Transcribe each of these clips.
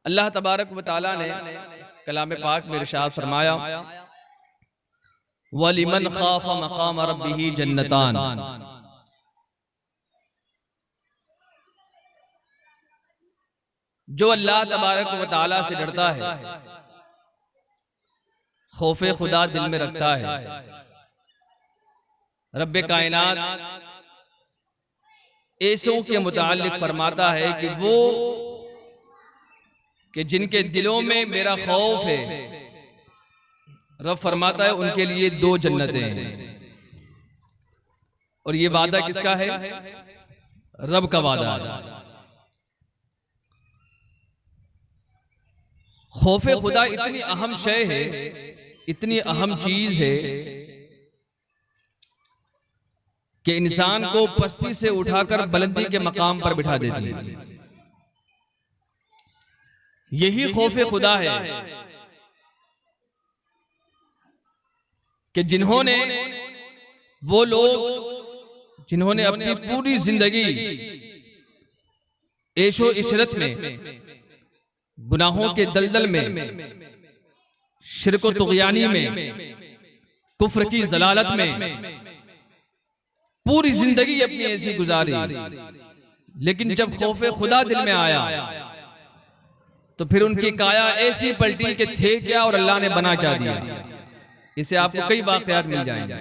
अल्लाह तबारक व तआला ने कलाम पाक में इरशाद फरमाया, वलिमन खाफ मकाम रब्बिही जन्नतान। जो अल्लाह तबारक व तआला से डरता है, खौफे खुदा दिल में रखता है, रब्बे कायनात ऐसों के मुताल्लिक फरमाता है कि जिनके दिलों में मेरा खौफ है, रब फरमाता है उनके लिए 2 जन्नतें हैं। और ये वादा किसका है? रब का वादा है। खौफे खुदा इतनी अहम शय है, इतनी अहम चीज है कि इंसान को पस्ती से उठाकर बुलंदी के मकाम पर बिठा देती है। यही खौफे खुदा है कि वो लोग जिन्होंने अपनी पूरी जिंदगी ऐशो इशरत में, गुनाहों के दलदल में, शिरक तुग़यानी में, कुफ्र की ज़लालत में पूरी जिंदगी अपनी ऐसी गुजारी, लेकिन जब खौफे खुदा दिल में आया तो फिर उनकी काया ऐसी पलटी कि थे क्या और अल्लाह ने बना क्या दिया। इसे आपको कई वाक़यात मिल जाएंगे।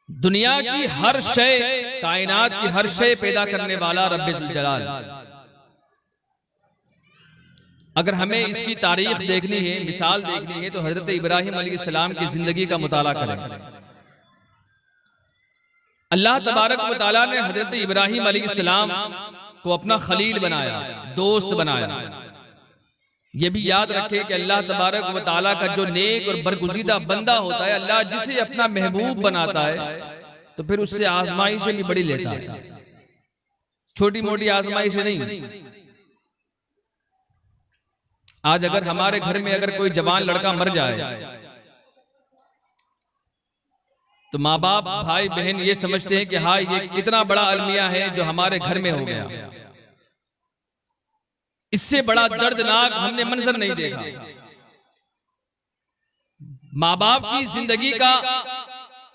दुनिया की हर शय, कायनात की हर शय पैदा करने वाला रब्बुल जलाल। अगर हमें इसकी तारीख देखनी है, मिसाल देखनी है, तो हजरत इब्राहिम अलैहिस्सलाम की जिंदगी का मुताला करें। अल्लाह तबारक व तआला ने हजरत इब्राहिम अलैहिस्सलाम को अपना खलील बनाया, दोस्त बनाया। यह भी याद रखें कि अल्लाह तबारक व तआला का जो नेक और बरगुज़ीदा बंदा होता है, अल्लाह जिसे अपना महबूब बनाता है तो फिर उससे आजमाइशें भी बड़ी लेता है, छोटी मोटी आजमाइशें नहीं। आज अगर हमारे घर में अगर कोई जवान लड़का मर जाए तो माँ बाप, भाई बहन ये समझते हैं कि हाँ, ये कितना बड़ा अलमिया है जो हमारे घर में हो गया। इससे बड़ा दर्दनाक हमने मंजर नहीं देखा। माँ बाप की जिंदगी का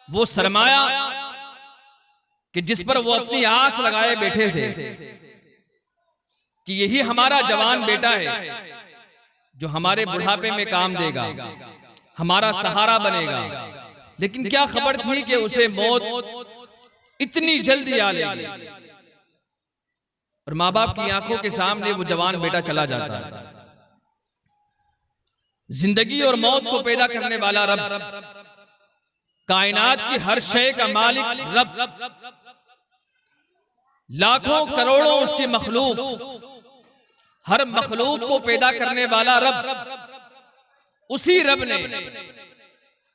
वो सरमाया कि जिस पर वो अपनी आस लगाए बैठे थे कि यही हमारा जवान बेटा है जो हमारे बुढ़ापे में काम देगा, हमारा सहारा बनेगा। लेकिन क्या खबर थी कि उसे मौत इतनी जल्दी आ लेगी और माँ बाप की आंखों के सामने वो जवान बेटा चला जाता है। जिंदगी और मौत को पैदा करने वाला रब, कायनात की हर शय का मालिक रब, लाखों करोड़ों उसकी मखलूक, हर मखलूक को पैदा करने वाला रब, उसी रब ने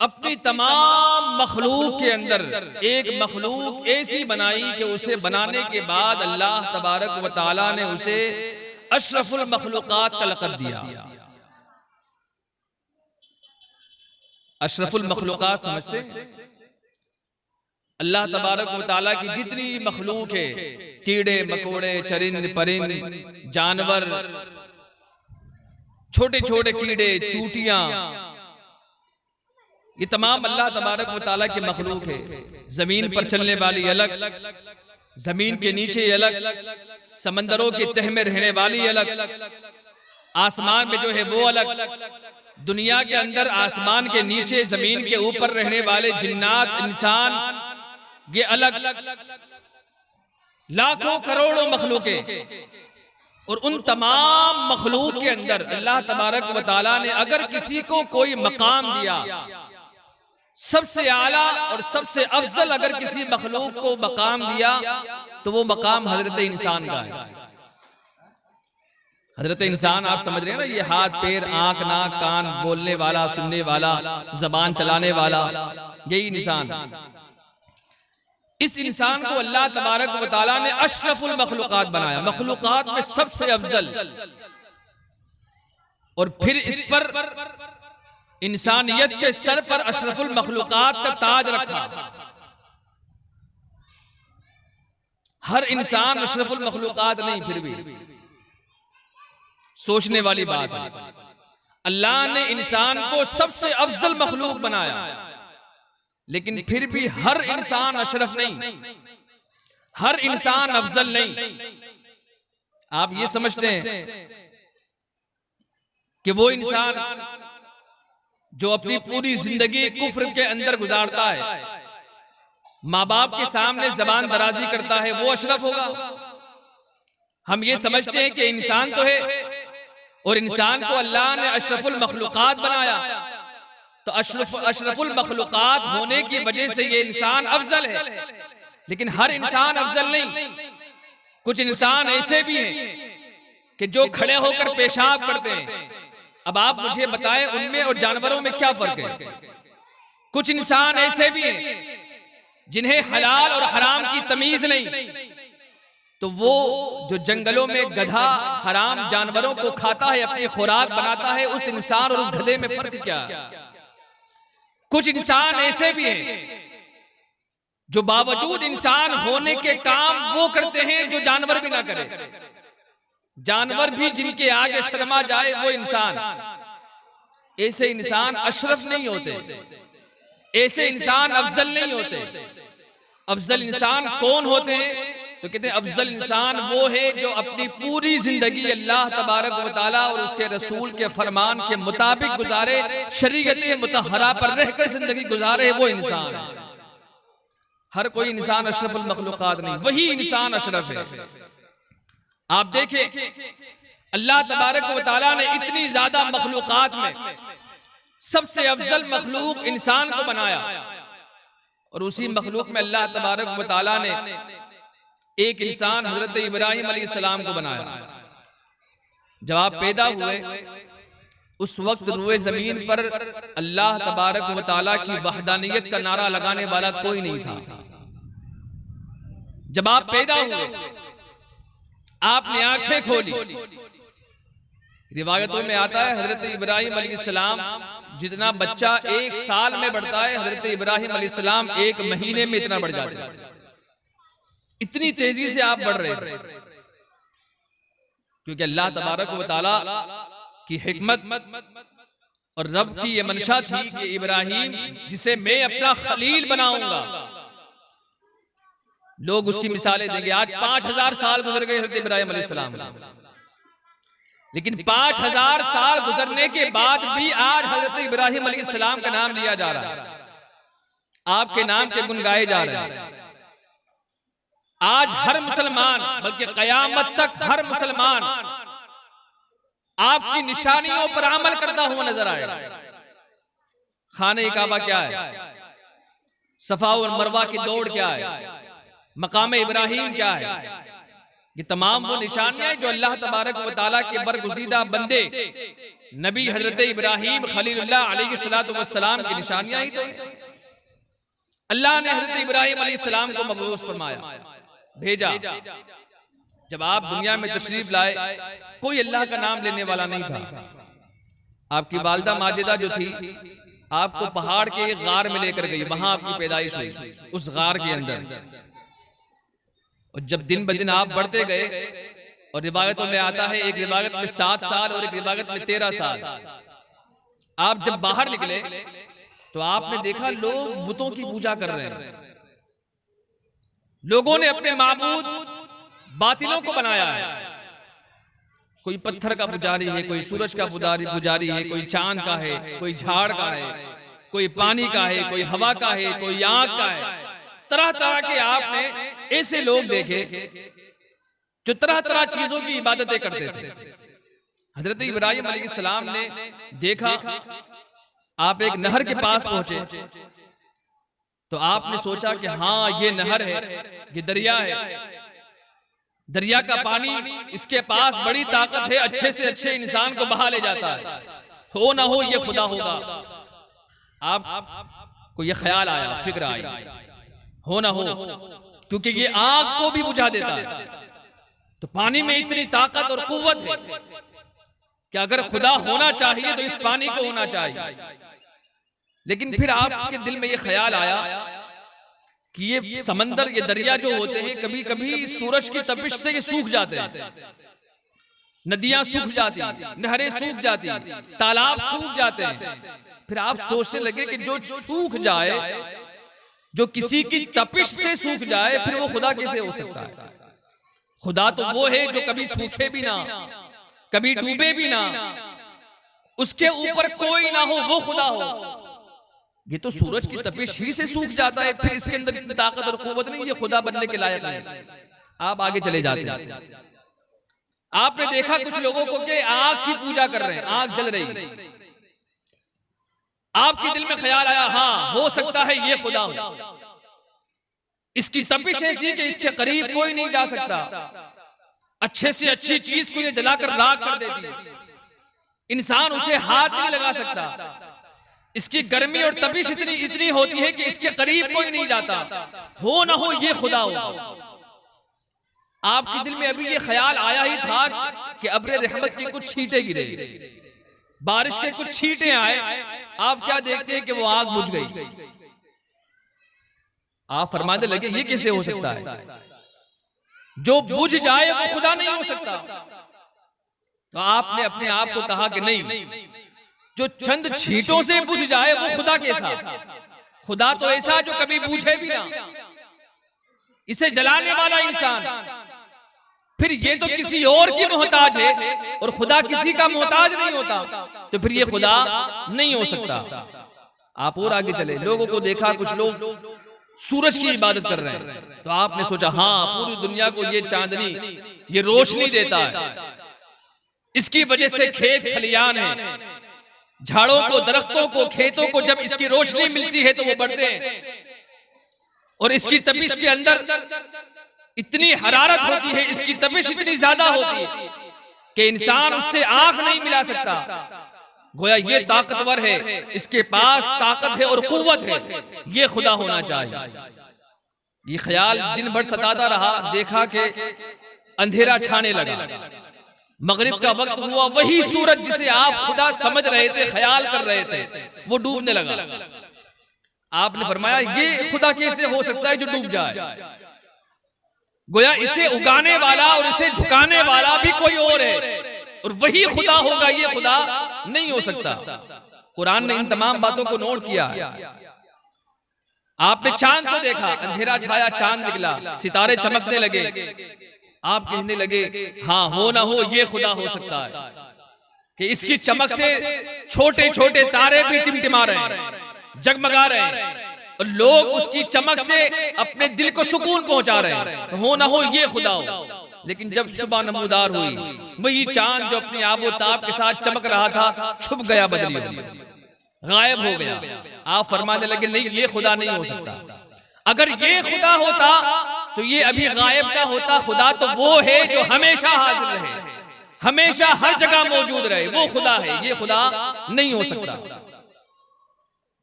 अपनी तमाम मखलूक के अंदर एक मखलूक ऐसी बनाई कि उसे बनाने के बाद अल्लाह तबारक व तआला ने उसे अशरफुल मखलूकात का लक़ब दिया। अशरफुल मखलूकात समझते हैं? अल्लाह तबारक व तआला की जितनी मखलूक है, कीड़े मकोड़े, चरिंद परिंद, जानवर, छोटे छोटे कीड़े, चूटियां, ये तमाम अल्लाह तबारक व तआला की मखलूक है। जमीन पर चलने वाली अलग, जमीन के नीचे अलग, समंदरों की तह में रहने वाली अलग, आसमान में जो है वो अलग, दुनिया के अंदर आसमान के नीचे जमीन के ऊपर रहने वाले जिन्नात, इंसान, ये अलग, लाखों करोड़ों मखलूकें। और उन तमाम मखलूक के अंदर अल्लाह तबारक व तआला ने अगर किसी को कोई मकाम दिया, सबसे आला और सबसे अफजल अगर किसी मखलूक को मकाम दिया तो वो मकाम हजरत इंसान का है। हजरत इंसान आप समझ रहे हैं ना, ये हाथ पैर आंख नाक कान, बोलने वाला, सुनने वाला, जबान चलाने वाला, यही इंसान। इस इंसान को अल्लाह तबारक व तआला ने अशरफुल मखलूकात बनाया, मखलूकात में सबसे अफजल। और फिर इस पर इंसानियत के सर पर अशरफुल मखलूकात का ताज रखा। हर इंसान अशरफुल मखलूकात नहीं, फिर भी सोचने वाली बात है। अल्लाह ने इंसान को सबसे अफजल मखलूक बनाया, लेकिन फिर भी हर इंसान अशरफ नहीं, हर इंसान अफजल नहीं। आप ये समझते हैं कि वो इंसान जो अपनी पूरी जिंदगी कुफ्र के अंदर गुजारता है, माँ बाप के सामने जबान दराजी करता है, वो अशरफ होगा? हम ये समझते हैं कि इंसान तो है और इंसान को अल्लाह ने अशरफुल मखलूकात बनाया, तो अशरफुल मखलूकात होने की वजह से ये इंसान अफजल है, लेकिन हर इंसान अफजल नहीं। कुछ इंसान ऐसे भी हैं कि जो खड़े होकर पेशाब करते हैं। अब आप मुझे बताएं उनमें और जानवरों में क्या फर्क है? कुछ इंसान ऐसे भी हैं जिन्हें हलाल और हराम की तमीज नहीं, तो वो जो जंगलों में गधा हराम जानवरों को खाता है, अपनी खुराक बनाता है, उस इंसान और उस गधे में फर्क क्या है? कुछ इंसान ऐसे भी हैं जो बावजूद इंसान होने के काम वो करते हैं जो जानवर भी ना करे। जानवर भी जिनके आगे शर्मा जाए वो इंसान। ऐसे इंसान अशरफ नहीं होते, ऐसे इंसान अफजल नहीं होते। अफजल इंसान कौन होते हैं? तो कहते हैं अफजल इंसान वो है जो अपनी पूरी जिंदगी अल्लाह तबारक व तआला और उसके रसूल के फरमान के मुताबिक गुजारे, शरीयत मुतहरा पर रहकर जिंदगी गुजारे, वो इंसान। हर कोई इंसान अशरफुल मखलूकात नहीं, वही इंसान अशरफ है। आप देखें अल्लाह तबारक व तआला ने इतनी ज्यादा मखलूकात में सबसे अफजल मखलूक इंसान को बनाया, और उसी मखलूक में अल्लाह तबारक व तआला ने एक इंसान हजरत इब्राहिम अलैहिस्सलाम को बनाया। जब आप पैदा हुए उस वक्त रुए जमीन पर अल्लाह तबारक व तआला की वहदानियत का नारा लगाने वाला कोई नहीं था। जब आप पैदा हुए, आपने आंखें खोली, रिवायतों में आता है हजरत इब्राहिम अलैहिस्सलाम जितना बच्चा 1 साल में बढ़ता है, हजरत इब्राहिम अलैहिस्सलाम 1 महीने में इतना बढ़ जाते हैं। इतनी तेजी से आप बढ़ रहे थे, क्योंकि अल्लाह तबारक व तआला की हिकमत और रब की ये मंशा थी कि इब्राहिम जिसे मैं अपना खलील बनाऊंगा। लोग उसकी मिसालें देंगे। आज 5000 साल गुजर गए हजरत इब्राहिम अलैहिस्सलाम, लेकिन 5000 साल गुजरने के बाद भी आज हजरत इब्राहिम अलैहिस्सलाम का नाम लिया जा रहा है, आपके नाम के गुण गाए जा रहे हैं। आज हर मुसलमान, बल्कि कयामत तक हर मुसलमान आपकी निशानियों पर अमल करता हुआ नजर आएगा। खाने काबा क्या है, सफा और मरवा की दौड़ क्या है, मकाम इब्राहिम क्या है, ये तमाम वो निशानियां जो अल्लाह तबारक व तआला के बरगुज़ीदा बंदे नबी हजरत इब्राहिम खलीलुल्लाह अलैहिस्सलातु वस्सलाम की निशानियां ही तो है। अल्लाह ने हजरत इब्राहिम अलैहिस्सलाम को मबऊस फरमाया, भेजा। जब आप दुनिया में तशरीफ लाए, कोई अल्लाह का नाम लेने वाला नहीं था। आपकी वालिदा माजिदा जो थी, आपको पहाड़ के एक गार में लेकर गई, वहां आपकी पैदाइश हुई, उस गार के अंदर। और जब दिन ब दिन आप बढ़ते गए, और रिवायतों में आता है एक रिवायत में 7 साल और एक रिवायत में 13 साल, आप जब बाहर निकले तो आपने देखा लोग बुतों की पूजा कर रहे हैं। लोगों ने अपने माबूद बातिलों को बनाया है। कोई पत्थर का पुजारी है, कोई सूरज का पुजारी है, कोई चांद का है, कोई झाड़ का है, कोई पानी का है, कोई हवा का है, कोई आग का है। तरह तरह के आपने ऐसे लोग देखे जो तरह तरह चीजों की इबादतें करते थे। हजरत इब्राहिम अलैहिस्सलाम ने देखा, आप एक नहर के पास पहुंचे तो आपने सोचा कि हाँ ये नहर है, ये दरिया है, दरिया का पानी इसके पास बड़ी ताकत है, अच्छे से अच्छे इंसान को बहा ले जाता है, हो ना हो ये खुदा होगा। आपको ये ख्याल आया, फिक्र आई, हो ना हो, क्योंकि ये आग को भी बुझा देता है। तो पानी में इतनी ताकत और कुव्वत है कि अगर खुदा होना चाहिए तो इस पानी को होना चाहिए। लेकिन फिर आपके दिल में ये ख्याल आया कि ये समंदर, ये दरिया जो होते हैं, कभी कभी सूरज की तपिश से ये सूख जाते हैं, नदियां सूख जाती, नहरें सूख जाती, तालाब सूख जाते हैं। फिर आप सोचने लगे कि जो सूख जाए, जो किसी की तपिश से सूख जाए, फिर वो खुदा कैसे हो सकता है? खुदा तो वो है जो कभी सूखे भी ना, कभी डूबे भी ना, उसके ऊपर कोई ना हो, वो खुदा हो। ये तो सूरज की तपिश ही से सूख जाता है, फिर इसके अंदर इतनी ताकत और कुव्वत नहीं, ये खुदा बनने के लायक नहीं। आप आगे चले जाते हैं, आपने देखा कुछ लोगों को कि आग की पूजा कर रहे हैं, आग जल रही, आपके दिल में ख्याल आया हाँ हो सकता है ये खुदा हो, इसकी तपिश ऐसी कि इसके करीब कोई नहीं जा सकता, अच्छे से अच्छी चीज को ये जलाकर राख कर देती है, इंसान उसे हाथ नहीं लगा सकता, इसकी गर्मी और तपिश इतनी होती है कि इसके करीब कोई नहीं जाता, हो ना हो ये खुदा हो। आपके दिल में अभी ये ख्याल आया ही था कि अब्र रहमत की कुछ छींटे गिरे, बारिश के कुछ छींटे आए, आप क्या देखते हैं कि वो आग बुझ गई। आप फरमाने लगे ये कैसे हो सकता है? जो बुझ जाए वो खुदा नहीं हो सकता। तो आपने अपने आप को कहा कि नहीं, जो चंद छींटों से बुझ जाए वो खुदा कैसा? खुदा तो ऐसा जो कभी बुझे भी ना, इसे जलाने वाला इंसान, फिर ये तो किसी और की मोहताज है और खुदा किसी का मोहताज नहीं होता, तो फिर ये खुदा नहीं हो सकता। आप और आगे चले, लोगों को देखा कुछ लोग सूरज की इबादत कर रहे हैं, तो आपने सोचा हाँ पूरी दुनिया को ये चांदनी, ये रोशनी देता है, इसकी वजह से खेत खलियान है, झाड़ों को, दरख्तों को, खेतों को जब इसकी रोशनी मिलती है तो वो बढ़ते हैं, और इसकी तपिश के अंदर इतनी हरारत होती है, इसकी तपिश इतनी ज्यादा होती है कि इंसान उससे आंख नहीं मिला सकता। गोया ये ताकतवर है, इसके पास ताकत है और कुव्वत है, ये खुदा होना चाहिए। ये ख्याल दिन भर सताता रहा, देखा कि अंधेरा छाने लगा, मगरिब का वक्त हुआ, वही सूरज जिसे आप खुदा समझ रहे थे, ख्याल कर रहे थे, वो डूबने लगा। आपने फरमाया ये खुदा कैसे हो सकता है जो डूब जाए? गोया इसे उगाने वाला और इसे झुकाने वाला भी कोई और है, और वही खुदा होगा, ये खुदा नहीं हो सकता। कुरान ने इन तमाम बातों को नोट किया। आपने चांद को देखा, अंधेरा छाया, चांद निकला, सितारे चमकने लगे, आप कहने लगे हाँ हो ना हो ये खुदा हो सकता है कि इसकी चमक से छोटे छोटे तारे भी टिमटिमा रहे हैं, जगमगा रहे हैं, और लोग उसकी चमक से अपने दिल को सुकून पहुंचा रहे हैं, हो ना हो ये खुदा हो। लेकिन जब सुबह नमूदार हुई, वही चांद जो अपनी आबो ताब के साथ चमक रहा था छुप गया, बदली गायब हो गया। आप फरमाने लगे नहीं ये खुदा नहीं हो सकता। अगर ये खुदा होता तो ये अभी गायब ना होता। खुदा तो वो है जो हमेशा हाजिर रहे, हमेशा हर जगह मौजूद रहे, वो खुदा है, ये खुदा नहीं हो सकता।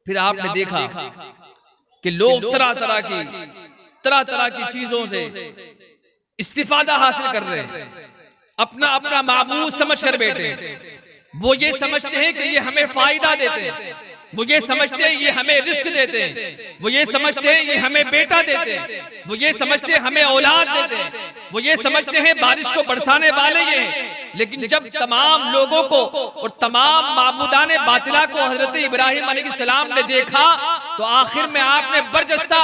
फिर आपने देखा कि लोग तरह तरह की चीजों से इस्तिफादा हासिल कर रहे हैं, अपना अपना माबूद समझ कर बैठे। वो ये समझते हैं कि ये हमें फायदा देते हैं, वो ये समझते हैं ये हमें रिस्क देते हैं, वो ये समझते हैं ये हमें बेटा देते हैं, वो ये समझते हैं हमें औलाद देते हैं, वो ये समझते हैं बारिश को बरसाने वाले ये हैं। लेकिन जब तमाम लोगों को और तमाम माबूदाने बातिला को हजरत इब्राहिम अलैहिस्सलाम ने देखा तो आखिर में आपने बरजस्ता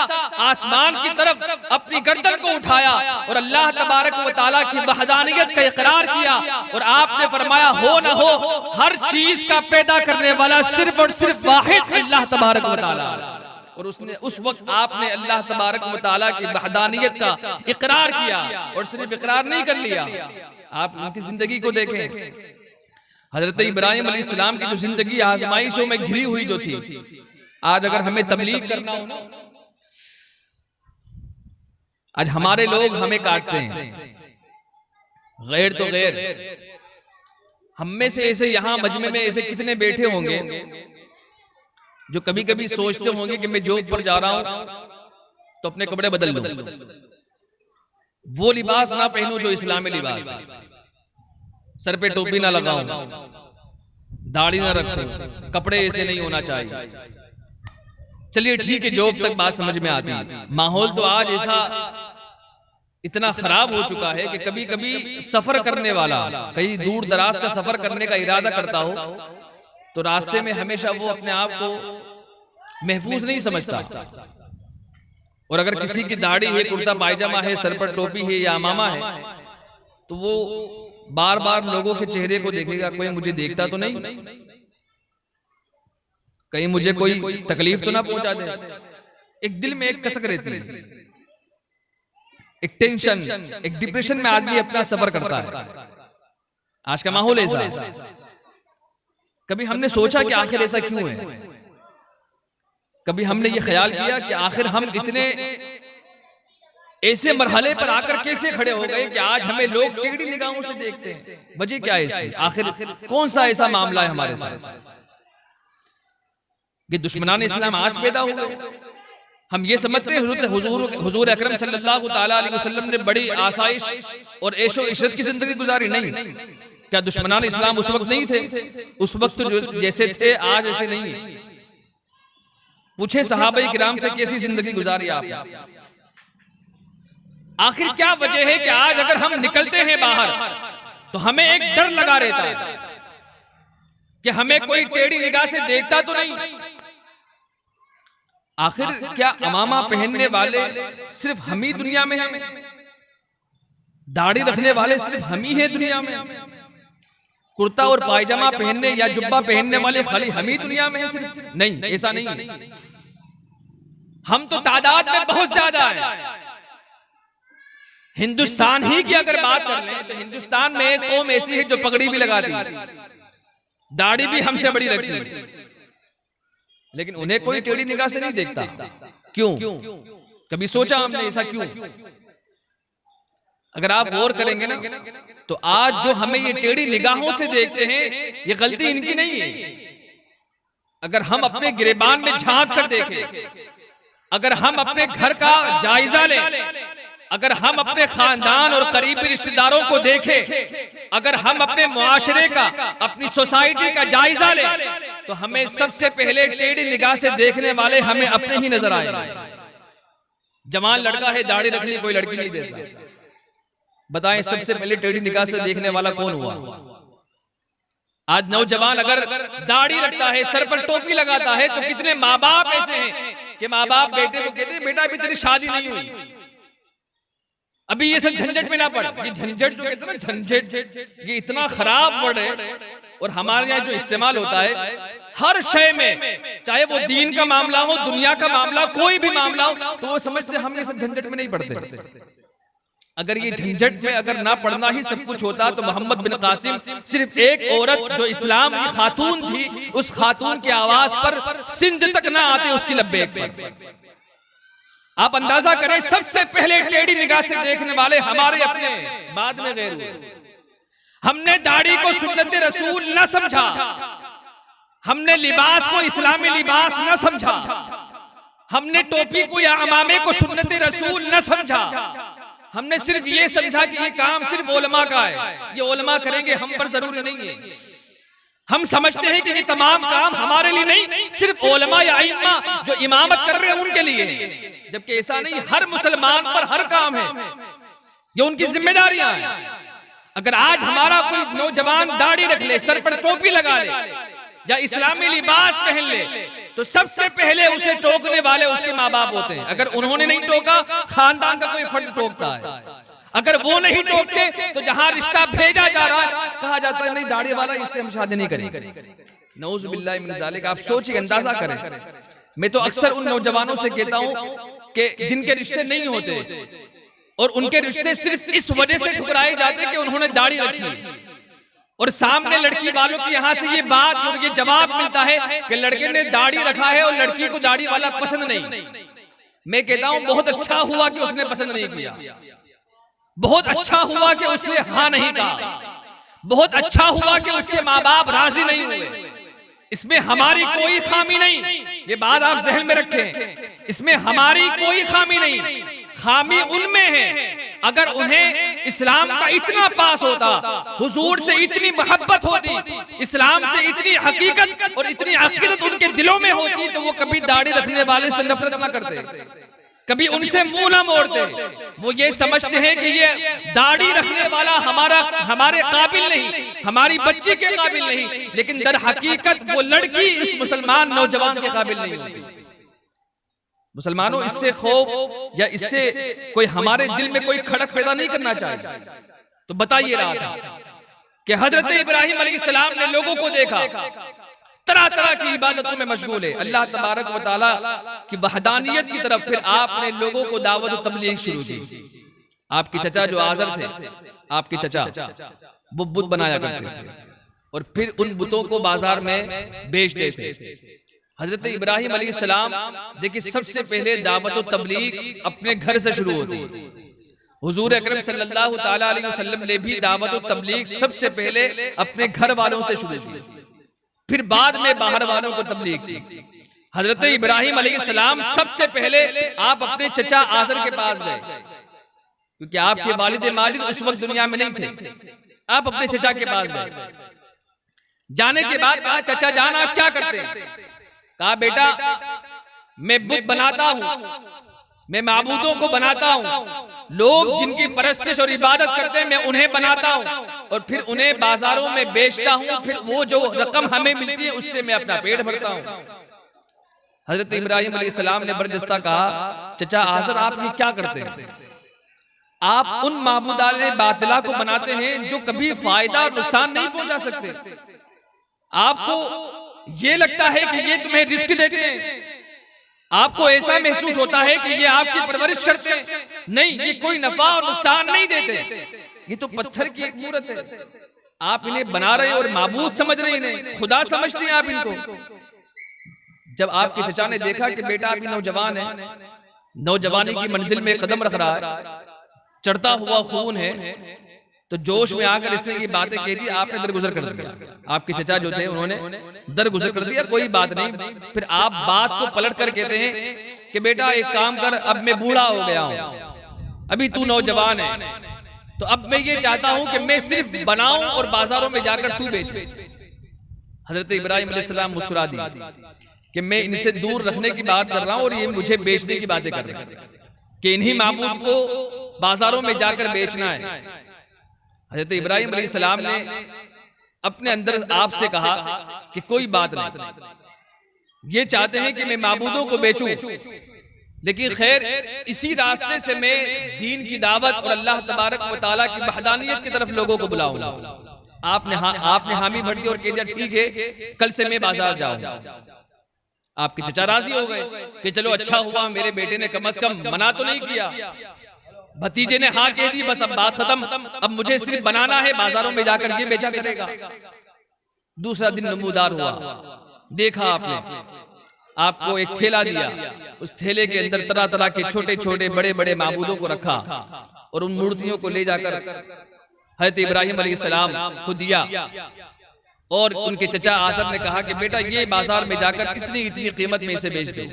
आसमान की तरफ अपनी गर्दन को उठाया और अल्लाह तबारक व तआला की वहदानियत का इकरार किया, और आपने फरमाया हो न हो हर चीज का पैदा करने वाला सिर्फ और सिर्फ वाहिद अल्लाह तबारक व तआला। और उसने उस वक्त आपने अल्लाह तबारक व तआला की वहदानियत का इकरार किया, और सिर्फ इकरार नहीं कर लिया। आप उनकी जिंदगी को देखें, हजरत इब्राहिम अलैहिस्सलाम की जो जिंदगी आजमाइशों में घिरी हुई जो थी, आज अगर हमें तबलीग करना हो, आज हमारे लोग हमें काटते हैं, गैर तो गैर। हम में से ऐसे यहाँ मजमे में ऐसे कितने बैठे होंगे जो कभी कभी सोचते होंगे कि मैं जॉब पर जा रहा हूं तो अपने कपड़े बदल लूं, वो लिबास ना पहनूं जो इस्लामी लिबास है, सर पे टोपी ना लगाऊं, दाढ़ी ना रखूं, कपड़े ऐसे नहीं होना चाहिए। चलिए ठीक है, जॉब तक बात समझ में आती है। माहौल तो आज ऐसा इतना खराब हो चुका है कि कभी कभी सफर करने वाला कहीं दूर दराज का सफर करने का इरादा करता हो तो रास्ते में हमेशा वो अपने आप को महफूज नहीं समझता, और अगर किसी की दाढ़ी है, कुर्ता पायजामा है, सर पर टोपी है या अमामा है, तो वो बार बार लोगों के चेहरे को देखेगा, कोई मुझे देखता तो नहीं, कहीं मुझे कोई तकलीफ तो ना पहुंचा दे। एक दिल में एक कसक रहती है, एक टेंशन, एक डिप्रेशन में आदमी अपना सफर करता है। आज का माहौल ऐसा है। कभी हमने सोचा कि आखिर ऐसा क्यों है? कभी हमने ये ख्याल किया कि आखिर हम इतने ऐसे मरहले पर आकर कैसे खड़े हो गए कि आज हमें लोग टेढ़ी निगाहों से देखते हैं? वजह क्या है इसकी? आखिर कौन सा ऐसा मामला है हमारे साथ? ये दुश्मनान इस्लाम आज पैदा हुए। हम ये समझते हैं हुजूर अकरम सल्लल्लाहु ताला अलैहि वसल्लम ने बड़ी आसाइश और ऐशो इशरत की जिंदगी गुजारी? नहीं। क्या दुश्मनान इस्लाम उस वक्त नहीं थे? उस वक्त तो जैसे थे आज ऐसे नहीं। पूछे सहाबा किराम से कैसी जिंदगी गुजारी आपने? आखिर क्या वजह है कि आज अगर हम निकलते हैं बाहर तो हमें एक डर लगा रहता है कि हमें कोई टेढ़ी निगाह से देखता तो नहीं? आखिर क्या अमामा पहनने वाले सिर्फ हम ही दुनिया में हैं? दाढ़ी रखने वाले सिर्फ हम ही हैं दुनिया में? कुर्ता और पायजामा पहनने या जुब्बा पहनने वाले खाली हम ही दुनिया में हैं सिर्फ? नहीं, ऐसा नहीं है। हम तो तादाद में बहुत ज्यादा हैं। हिंदुस्तान ही की अगर बात कर लें तो हिंदुस्तान में एक कौम ऐसी है जो पगड़ी भी लगाती है, दाढ़ी भी हमसे बड़ी रखती है, लेकिन उन्हें कोई टेढ़ी निगाह से नहीं देखता। क्यों? कभी सोचा हमने ऐसा क्यों? अगर आप गौर करेंगे ना तो आज जो हमें ये टेढ़ी निगाहों से देखते हैं ये गलती इनकी नहीं है। अगर हम अपने गिरेबान में झांक कर देखें, अगर हम अपने घर का जायजा लें, अगर हम अपने खानदान और करीबी रिश्तेदारों को देखें, अगर हम अपने मुआशरे का, अपनी सोसाइटी का जायजा लें, तो हमें सबसे पहले टेढ़ी निगाह से देखने वाले हमें अपने ही नजर आए। जवान लड़का है, दाढ़ी रखनी कोई लड़की नहीं देता। बताएं सबसे पहले टेढ़ी निगाह से देखने वाला कौन हुआ? आज नौजवान अगर दाढ़ी रखता है, सर पर टोपी लगाता है, तो कितने माँ बाप ऐसे हैं कि माँ बाप बेटे को कहते हैं बेटा अभी तेरी शादी नहीं हुई, अभी ये सब झंझट में ना पड़। ये झंझट जो कहते हैं ना, झंझट, ये इतना खराब वर्ड है। और हमारे यहाँ जो इस्तेमाल होता है हर शय में, चाहे वो दीन का मामला हो, दुनिया का मामला, कोई भी मामला हो, तो वो समझते हम ये सब झंझट में नहीं पड़ते। अगर ये झंझट में अगर ना पढ़ना ही सब कुछ होता तो मोहम्मद बिन कासिम सिर्फ एक औरत जो इस्लाम की खातून थी, उस खातून की आवाज पर सिंध तक ना आते उसकी लब्बैक पर। आप अंदाजा करें, सबसे पहले टेढ़ी निगाह से देखने वाले हमारे अपने, बाद में गैर। हमने दाढ़ी को सुन्नत रसूल न समझा, हमने लिबास को इस्लामी लिबास न समझा, हमने टोपी को या अमामे को सुन्नत रसूल न समझा। हमने सिर्फ ये समझा कि ये काम सिर्फ उलमा का है, ये उलमा करेंगे, हम पर जरूरी नहीं है। हम समझते हैं कि ये तमाम काम हमारे लिए नहीं, सिर्फ उलमा या इमाम जो इमामत कर रहे हैं उनके लिए, जबकि ऐसा नहीं। हर मुसलमान पर हर काम है, ये उनकी जिम्मेदारियां हैं। अगर आज हमारा कोई नौजवान दाढ़ी रख ले, सर पर टोपी लगा ले या इस्लामी लिबास पहन ले, तो सबसे पहले उसे टोकने वाले उसके माँ बाप होते हैं। अगर उन्होंने नहीं टोका, खानदान का कोई फर्द टोकता है। अगर वो नहीं टोकते तो जहां रिश्ता भेजा जा रहा है कहा जाता है नहीं दाढ़ी वाला, इससे हम शादी नहीं करेंगे। नऊज़ बिल्लाहि मिन ज़ालिक। आप सोचिए, अंदाजा करें। मैं तो अक्सर उन नौजवानों से कहता हूं कि जिनके रिश्ते नहीं होते और उनके रिश्ते सिर्फ इस वजह से ठुकराए जाते कि उन्होंने दाढ़ी रखी, और सामने लड़की वालों की यहाँ से ये बात और ये जवाब मिलता है कि लड़के ने दाढ़ी रखा है और लड़की को दाढ़ी वाला पसंद नहीं। मैं कहता हूं बहुत अच्छा हुआ कि उसने पसंद नहीं किया, बहुत अच्छा हुआ कि उसने हाँ नहीं कहा, बहुत अच्छा हुआ कि उसके माँ बाप राजी नहीं हुए। इसमें हमारी कोई खामी नहीं, ये बात आप ज़हन में रखें। इसमें हमारी कोई खामी नहीं, खामी उनमें है। अगर उन्हें इस्लाम का इतना पास होता, हुजूर से इतनी मोहब्बत होती, इस्लाम से इतनी हकीकत और इतनी अकीदत उनके दिलों में होती, तो वो कभी दाढ़ी रखने वाले से नफरत ना करते। कभी उनसे मुंह ना मोड़ते। वो ये समझते हैं कि ये दाढ़ी रखने वाला हमारे काबिल नहीं, हमारी बच्ची के काबिल नहीं, लेकिन दर हकीकत वो लड़की इस मुसलमान नौजवान के काबिल नहीं होती। मुसलमानों, इससे खौफ या इससे कोई हमारे दिल में कोई खड़क पैदा नहीं करना चाहिए। तो बताइए रहा था कि हजरत इब्राहिम अलैहिस्सलाम ने लोगों को देखा तरह तरह की इबादतों में मशगूल है, अल्लाह तबारक व तआला की वहदानियत की तरफ। फिर आपने लोगों को दावत और तबलीग शुरू की। आपके चचा जो आज़र थे, आपके चचा वो बुत बनाया करते थे और फिर उन बुतों को बाजार में बेचते थे। हजरत इब्राहिम अलैहिस्सलाम देखिए, सबसे पहले दावत और तबलीग अपने घर से शुरू होती है। हुजूर अकरम सल्लल्लाहु तआला अलैहि वसल्लम ने भी दावत और तबलीग सबसे पहले अपने घर वालों से शुरू की, फिर बाद में बाहर वालों को तबलीग की। हजरत इब्राहिम अलैहिस्सलाम सबसे पहले आप अपने चचा आज़र के पास गए, क्योंकि आपके वालिद मालिद उस वक्त दुनिया में नहीं थे। आप अपने चचा के पास गए। जाने के बाद कहा, चचा जान आप क्या करते हैं? कहा, बेटा मैं बुत बनाता हूं, मैं माबूदों को बनाता हूं, लोग जिनकी परस्तिश और इबादत करते हैं मैं उन्हें बनाता हूं और फिर उन्हें बाजारों में बेचता हूं, फिर वो जो रकम हमें मिलती है उससे मैं अपना पेट भरता हूं। हजरत इब्राहिम अलैहिस्सलाम ने बरजस्ता कहा, चचा आज़र आप ये क्या करते हैं? आप उन माबूदाने बातिला को बनाते हैं जो कभी फायदा और नुकसान नहीं पहुंचा सकते। आपको ये लगता है कि ये तुम्हें रिस्क देते हैं, आपको ऐसा महसूस होता है कि ये आपकी परवरिश करते हैं। नहीं, ये कोई नफा और नुकसान नहीं देते, ये तो पत्थर की एक मूरत है। आप इन्हें बना रहे हैं और माबूद समझ रहे हैं, इन्हें खुदा समझते हैं आप इनको। जब आपके चचा ने देखा कि बेटा अभी नौजवान है, नौजवानी की मंजिल में कदम रख रहा है, चढ़ता हुआ खून है, तो जोश में आकर इसने ये बातें कह दी, आपने दरगुजर कर दिया। आपके चचा जो थे उन्होंने दरगुजर कर दिया, कोई बात नहीं। फिर आप बात को पलट कर कहते हैं कि बेटा एक काम कर, अब मैं बूढ़ा हो गया हूं, अभी तू नौजवान है, तो अब मैं ये चाहता हूं कि मैं सिर्फ बनाऊं और बाजारों में जाकर तू बेच। हजरत इब्राहिम अलैहिस्सलाम मुस्कुरा दी कि मैं इनसे दूर रखने की बात कर रहा हूं और ये मुझे बेचने की बातें कर रहे हैं कि इन्हीं माबूद को बाजारों में जाकर बेचना है। हजरत इब्राहिम अलैहिस्सलाम ने अपने अंदर आपसे कहा कि कोई बात नहीं, ये चाहते हैं कि मैं माबूदों को बेचूं, लेकिन खैर इसी रास्ते से मैं दीन की दावत और अल्लाह तबारक व तआला की वहदानियत की तरफ लोगों को बुलाऊंगा। आपने हामी भर दी और कह दिया ठीक है, कल से मैं बाजार जाऊंगा। आपके चचा राजी हो गए कि चलो अच्छा हुआ, मेरे बेटे ने कम से कम मना तो नहीं किया। भतीजे ने हाँ कह दी, बस अब बात खत्म, अब मुझे सिर्फ बनाना है, बाजारों में जाकर ये बेचा करेगा। दूसरा दिन नमूदार हुआ, देखा आपने, आपको एक थैला दिया, उस थैले के अंदर तरह तरह के छोटे छोटे बड़े बड़े माबूदों को रखा और उन मूर्तियों को ले जाकर हजरत इब्राहिम अलैहिस्सलाम को दिया। और उनके चचा आज़र ने कहा कि बेटा ये बाजार में जाकर इतनी इतनी कीमत में इसे बेच दो।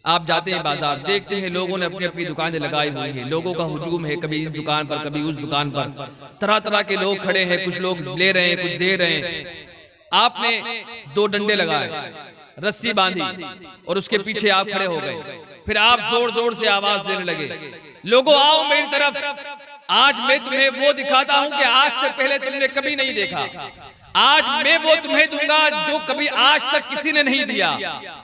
आप जाते हैं बाजार, देखते हैं लोगों ने अपनी अपनी दुकानें लगाई हुई हैं, लोगों का हुजूम है, कभी इस दुकान पर कभी उस दुकान पर, तरह तरह के लोग खड़े हैं, कुछ लोग ले रहे हैं, कुछ दे रहे हैं। आपने दो डंडे लगाए, रस्सी बांधी और उसके पीछे आप खड़े हो गए। फिर आप जोर जोर से आवाज देने लगे, लोगों आओ मेरी तरफ, आज मैं तुम्हें वो दिखाता हूं कि आज से पहले तुमने कभी नहीं देखा। आज मैं वो तुम्हें दूंगा जो कभी आज तक किसी ने नहीं दिया।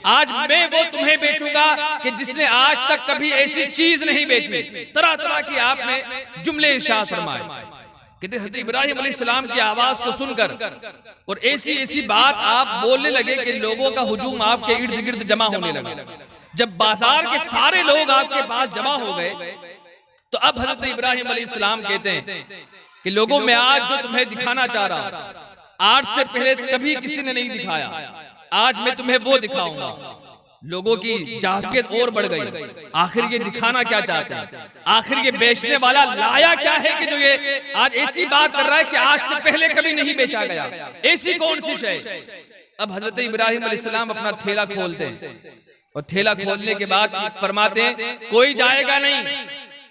आज मैं वो तुम्हें बेचूंगा कि जिसने आज तक कभी ऐसी चीज नहीं बेची। तरह तरह की आपने जुमले इरशाद फरमाए। कहते हज़रत इब्राहिम अलैहिस्सलाम की आवाज को सुनकर और ऐसी ऐसी बात आप बोलने लगे कि लोगों का हुजूम आपके इर्द गिर्द जमा होने लगा। जब बाजार के सारे लोग आपके पास जमा हो गए तो अब हज़रत इब्राहिम अलैहिस्सलाम कहते हैं कि लोगों में आज जो तुम्हें दिखाना चाह रहा हूं, आज से पहले कभी किसी ने नहीं दिखाया, आज मैं तुम्हें वो दिखाऊंगा। लोगों की जाज़बियत और बढ़ गई, आखिर ये दिखाना क्या चाहता है, आखिर ये बेचने वाला लाया क्या है कि जो ये आज ऐसी बात कर रहा है कि आज से पहले कभी नहीं बेचा गया, ऐसी कौन सी शय। अब हजरत इब्राहिम अलैहिस्सलाम अपना थैला खोलते हैं और थैला खोलने के बाद फरमाते हैं कोई जाएगा नहीं,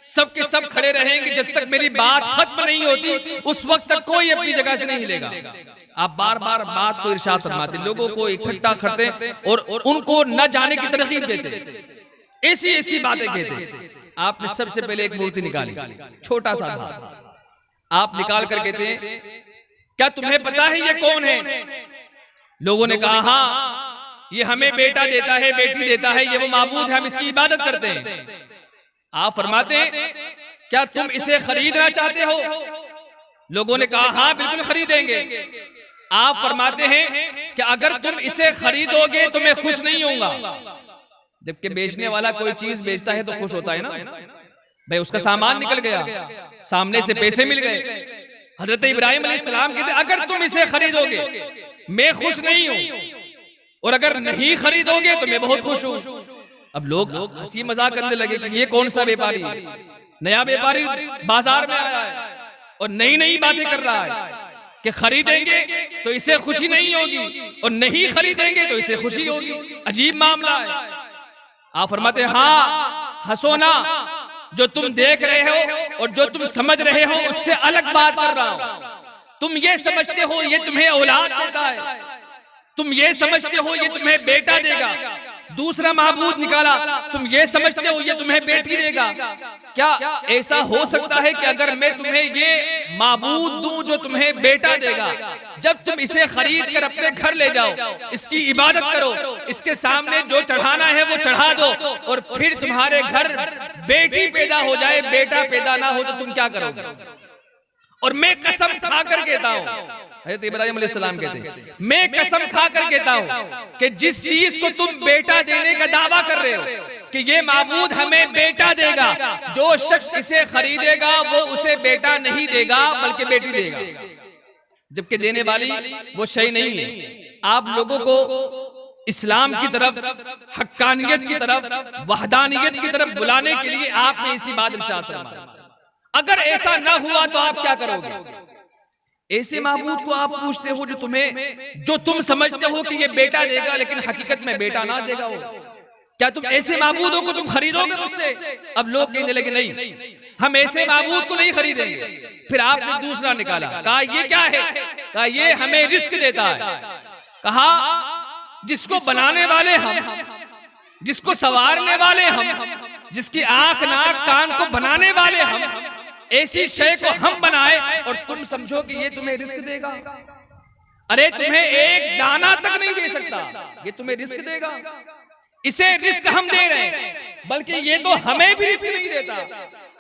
सब के सब खड़े रहेंगे जब तक मेरी बात खत्म नहीं होती, उस वक्त तक कोई अपनी जगह से नहीं हिलेगा। आप बार बार बात को इरशाद फरमाते, लोगों को इकट्ठा करते और उनको न जाने की तरकीब देते। ऐसी ऐसी बातें कहते। आपने सबसे पहले एक मूर्ति निकाली, छोटा सा था, आप निकाल कर कहते हैं क्या तुम्हें पता है ये कौन है? लोगों ने कहा हाँ, ये हमें बेटा देता है, बेटी देता है, ये वो माबूद है, हम इसकी इबादत करते हैं। आप फरमाते हैं क्या तुम इसे खरीदना चाहते हो? लोगों ने कहा हाँ बिल्कुल खरीदेंगे। आप फरमाते हैं कि अगर तुम इसे खरीदोगे तो मैं खुश नहीं होऊंगा। जबकि बेचने वाला कोई चीज बेचता है तो खुश होता है ना भाई, उसका सामान निकल गया, सामने से पैसे मिल गए। हजरत इब्राहिम अलैहिस्सलाम कहते अगर तुम इसे खरीदोगे मैं खुश नहीं हूं, और अगर नहीं खरीदोगे तो मैं बहुत खुश हूं। अब लोग हंसी मजाक करने लगे कि ये कौन सा व्यापारी, नया व्यापारी बाजार में आया है और नई नई बातें कर रहा है कि खरीदेंगे तो इसे खुशी नहीं होगी और नहीं खरीदेंगे तो इसे खुशी होगी। अजीब मामला है। आप फरमाते हाँ हंसो ना, जो तुम देख रहे हो और जो तुम समझ रहे हो उससे अलग बात कर रहा हूं। तुम ये समझते हो ये तुम्हें औलाद देता है, तुम ये समझते हो ये तुम्हें बेटा देगा। दूसरा माबूद निकाला, तुम ये समझते हो ये तुम्हें बेटी देगा। क्या ऐसा हो सकता है कि अगर मैं तुम्हें ये माबूद दूं जो तुम्हें बेटा देगा, जब तुम इसे खरीद कर अपने घर ले जाओ, इसकी इबादत करो, इसके सामने जो चढ़ाना है वो चढ़ा दो, और फिर तुम्हारे घर बेटी पैदा हो जाए, बेटा पैदा ना हो, तो तुम क्या करोगे? और मैं कसम खाकर कहता हूं, हज़रत इब्राहिम अलैहिस्सलाम कहते हैं मैं कसम खाकर कहता हूं कि जिस चीज को तुम बेटा देने का दावा कर रहे हो कि ये माबूद हमें बेटा देगा, जो शख्स इसे खरीदेगा वो उसे बेटा नहीं देगा बल्कि बेटी देगा, जबकि देने वाली वो शय नहीं है। आप लोगों को इस्लाम की तरफ, हक्कानियत की तरफ, वहदानियत की तरफ बुलाने के लिए आपने इसी बात इरशाद फरमाया। अगर ऐसा ना हुआ तो आप क्या करोगे? ऐसे माबूद को आप पूछते हो जो तुम समझते हो कि ये बेटा देगा लेकिन हकीकत में बेटा ना देगा वो। क्या तुम ऐसे माबूदों को तुम खरीदोगे मुझसे? अब लोग कहने लगे नहीं, हम ऐसे माबूद को नहीं खरीदेंगे। फिर आपने दूसरा निकाला, कहा ये क्या है? कहा ये हमें रिस्क देता है। कहा जिसको बनाने वाले हम, जिसको संवारने वाले हम, जिसकी आंख नाक कान को बनाने वाले हम, ऐसी शय को हम बनाए और तुम समझो कि ये तुम्हें रिस्क देगा। अरे तुम्हें एक दाना तक नहीं दे सकता, ये तुम्हें रिस्क देगा। इसे रिस्क हम दे रहे हैं, बल्कि ये तो हमें भी रिस्क नहीं देता।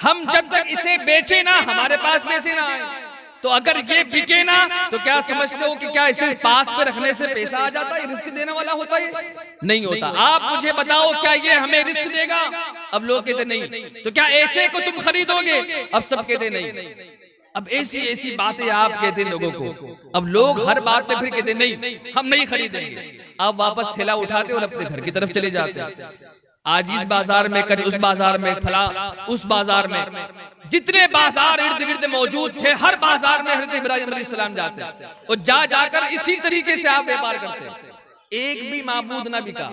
हम जब तक इसे बेचे ना हमारे पास पैसे ना आए, तो अगर ये बिके ना तो क्या समझते हो कि क्या इसे पास पे रखने से पैसा आ जाता है? रिस्क देने वाला होता है? नहीं होता। आप मुझे बताओ क्या ये हमें रिस्क देगा? अब लोग कहते नहीं। तो क्या ऐसे को तुम खरीदोगे? अब सब कहते नहीं। अब ऐसी ऐसी बातें आप कहते हैं लोगों को। अब लोग हर बात पे फिर कहते नहीं हम नहीं खरीदेंगे। आप वापस थैला उठाते और अपने घर की तरफ चले जाते। आज इस बाजार में, कल उस बाजार में, फला उस बाजार में, जितने बाजार इर्द गिर्द मौजूद थे हर बाजार में हज़रत इब्राहिम अलैहिस्सलाम जाते और जाकर इसी तरीके से आप व्यापार करते। एक भी माबूद ना बिका,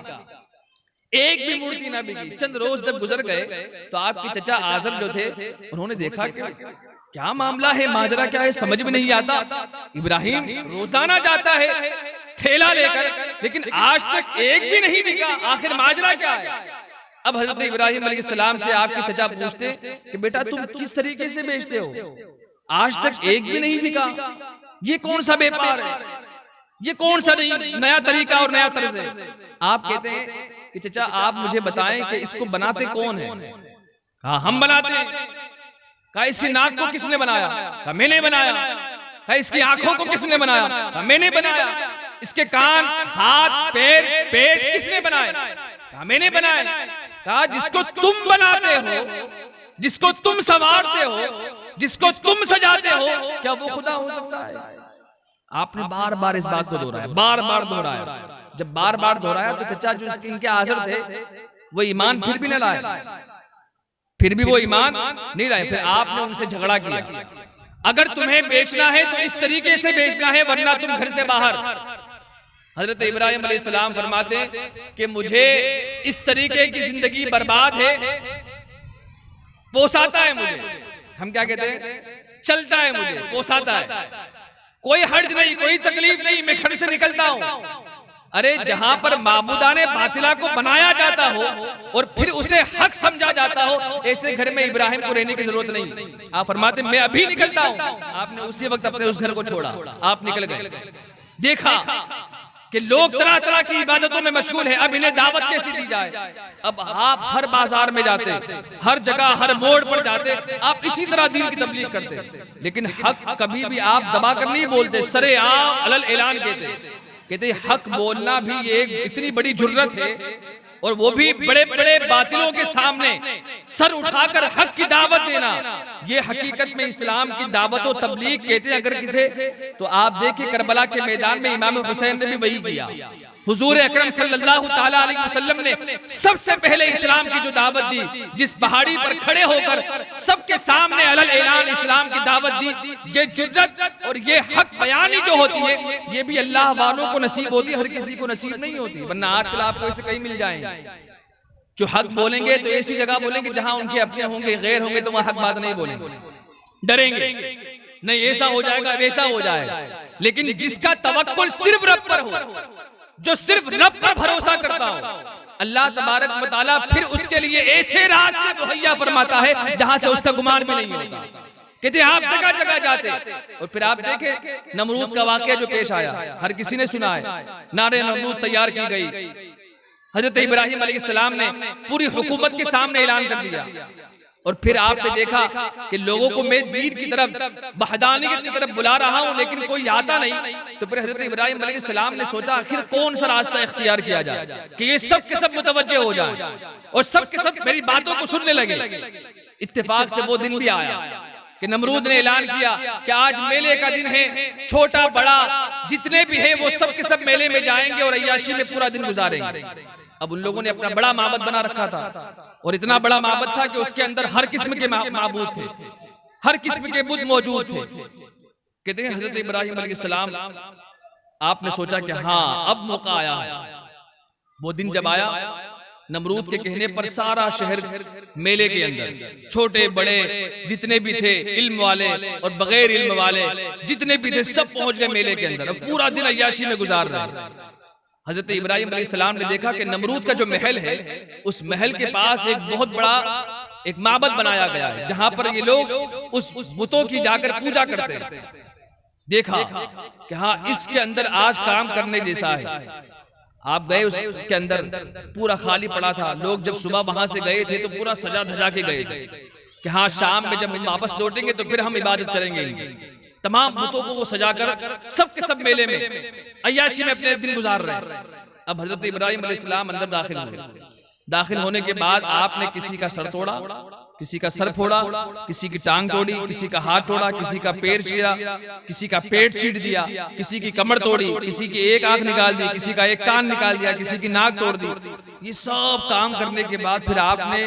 एक भी मूर्ति ना बिकी। चंद रोज जब गुजर गए तो आपके चचा आजर जो थे उन्होंने देखा कि क्या मामला है, माजरा क्या है, समझ में नहीं आता। इब्राहिम रोजाना जाता है थैला लेकर, लेकिन आज तक एक भी नहीं बिका, आखिर माजरा क्या है? अब हजरत इब्राहिम अलैहिस्सलाम से आपके चचा पूछते कि बेटा तुम किस तरीके से बेचते हो, आज तक एक भी नहीं बिका, ये कौन सा व्यापार है, ये कौन सा नया तरीका और नया तर्ज है? आप कहते हैं कि चचा आप मुझे बताएं कि इसको बनाते कौन है? कहा हम बनाते हैं। कहा इसकी नाक को किसने बनाया? कहा मैंने बनाया। कहा इसकी आंखों को किसने बनाया? कहा मैंने बनाया। इसके कान, हाथ, पैर, पेट किसने बनाए? कहा मैंने बनाया। कहा जिसको तुम बनाते हो, जिसको तुम संवारते हो, जिसको तुम सजाते हो, क्या वो खुदा हो सकता है? आपने बार बार इस बात को दोहराया, बार बार दोहराया। जब बार बार दोहराया तो चचा जो इनके हाजिर थे वो ईमान फिर भी न लाए, फिर भी वो ईमान नहीं लाए। फिर आपने उनसे झगड़ा किया, अगर तुम्हें बेचना है तो इस तरीके से बेचना है, वरना तुम घर से बाहर। हजरत इब्राहिम अलैहिस्सलाम फरमाते हैं कि मुझे इस तरीके की जिंदगी बर्बाद है, पोसाता है मुझे। हम क्या कहते हैं? चलता है मुझे, पोसाता है, कोई हर्ज नहीं, कोई तकलीफ नहीं, मैं घर से निकलता हूं। अरे जहां पर माबूदाने बातिला को बनाया जाता हो और फिर उसे हक समझा जाता हो, ऐसे घर में इब्राहिम को रहने की जरूरत नहीं। आप फरमाते मैं अभी निकलता हूं, आपने उसी वक्त अपने उस घर को छोड़ा, आप निकल गए। देखा कि लोग तरह तरह की इबादतों में मशगूल है, अब इन्हें दावत कैसी दी जाए। अब आप हर बाजार में जाते, हर जगह हर मोड़ पर जाते, आप इसी तरह दीन की तबलीग करते, लेकिन हक कभी भी आप दबा कर नहीं बोलते, सरेआम अलल ऐलान कहते हक बोलना भी एक इतनी बड़ी जुर्रत है, और वो भी बड़े बड़े बातिलों के सामने सर उठाकर हक की दावत देना, ये हकीकत में इस्लाम की दावत और तबलीग कहते हैं। अगर किसे तो आप देखिए करबला के मैदान में इमाम हुसैन ने भी वही किया। हुजूर अकरम सल्लल्लाहु ताला अलैहि वसल्लम ने सबसे पहले इस्लाम की जो दावत दी, जिस पहाड़ी पर खड़े होकर सबके सामने अलल ऐलान इस्लाम की दावत दी, ये जुर्रत और ये हक बयानी जो होती है, ये भी अल्लाह वालों को नसीब होती है, हर किसी को नसीब नहीं होती। वरना आजकल आपको ऐसे कहीं मिल जाएंगे जो हक बोलेंगे तो ऐसी जगह बोलेंगे जहां उनके अपने होंगे, गैर होंगे तो वहां हक बात नहीं बोलेंगे, डरेंगे नहीं ऐसा हो जाएगा वैसा हो जाएगा। लेकिन जिसका तवक्कुल सिर्फ रब पर हो, जो सिर्फ रब पर भरोसा करता हो, अल्लाह तबारक व तआला फिर उसके लिए ऐसे रास्ते मुहैया फरमाता है जहां से उसका गुमान भी नहीं होता। कहते आप जगह जगह जाते, और फिर आप देखें नमरूद का वाकया जो पेश आया, हर किसी ने सुना है, नारे नमरूद तैयार की गई, हजरत इब्राहिम अलैहिस्सलाम ने पूरी हुकूमत के सामने ऐलान कर दिया, और फिर आपने देखा कि लोगों को मैं दीन की तरफ, वहदानियत की तरफ बुला रहा हूं, लेकिन कोई आता नहीं। तो फिर हजरत इब्राहिम अलैहिस्सलाम ने सोचा आखिर कौन सा रास्ता इख्तियार किया जाए कि ये सब के सब मुतवज्जे हो जाएं और सब के सब मेरी बातों को सुनने लगे। इत्तेफाक से वो दिन भी आया कि नमरूद ने ऐलान किया कि आज मेले का दिन है, छोटा बड़ा जितने भी है वो सब के सब मेले में जाएंगे और अय्याशी में पूरा दिन गुजारेंगे। अब उन लोगों ने अपना बड़ा माबद बना रखा था, और इतना बड़ा माबद था कि उसके अंदर हर किस्म के माबूद थे, हर किस्म के बुत मौजूद थे। कहते हैं हजरत इब्राहिम अलैहिस्सलाम, आपने सोचा कि हाँ अब मौका आया। वो दिन जब आया, नमरूद के कहने पर सारा शहर मेले के अंदर, छोटे बड़े जितने भी थे, इल्म वाले और बगैर इल्म वाले जितने भी थे, सब पहुंच गए मेले के अंदर और पूरा दिन अय्याशी में गुजार रहे। हजरत इब्राहिम अलैहिस्सलाम ने देखा कि नमरूद का जो महल है, उस महल के पास एक बहुत बड़ा एक माबद बनाया गया है, जहां पर ये लोग उस बुतों की जाकर पूजा करते हैं। देखा कि हाँ इसके अंदर आज काम करने जैसा है। आप गए उसके अंदर, पूरा खाली पड़ा था। लोग जब सुबह वहां से गए थे तो पूरा सजा धजा के गए थे कि हाँ शाम में जब हम वापस लौटेंगे तो फिर हम इबादत करेंगे। तमाम बुतों को वो सजाकर सब के सब मेले में अय्याशी में अपने दिन गुजार रहे हैं। अब हजरत इब्राहिम अलैहिस्सलाम अंदर दाखिल हुए। दाखिल होने के बाद आपने किसी का सर तोड़ा, किसी का सर फोड़ा, किसी की टांग तोड़ी, किसी का हाथ तोड़ा, किसी का पैर चीरा, किसी का पेट चीर दिया, किसी की कमर तोड़ी, किसी की एक आंख निकाल दी, किसी का एक कान निकाल दिया, किसी की नाक तोड़ दी। ये सब काम करने के बाद फिर आपने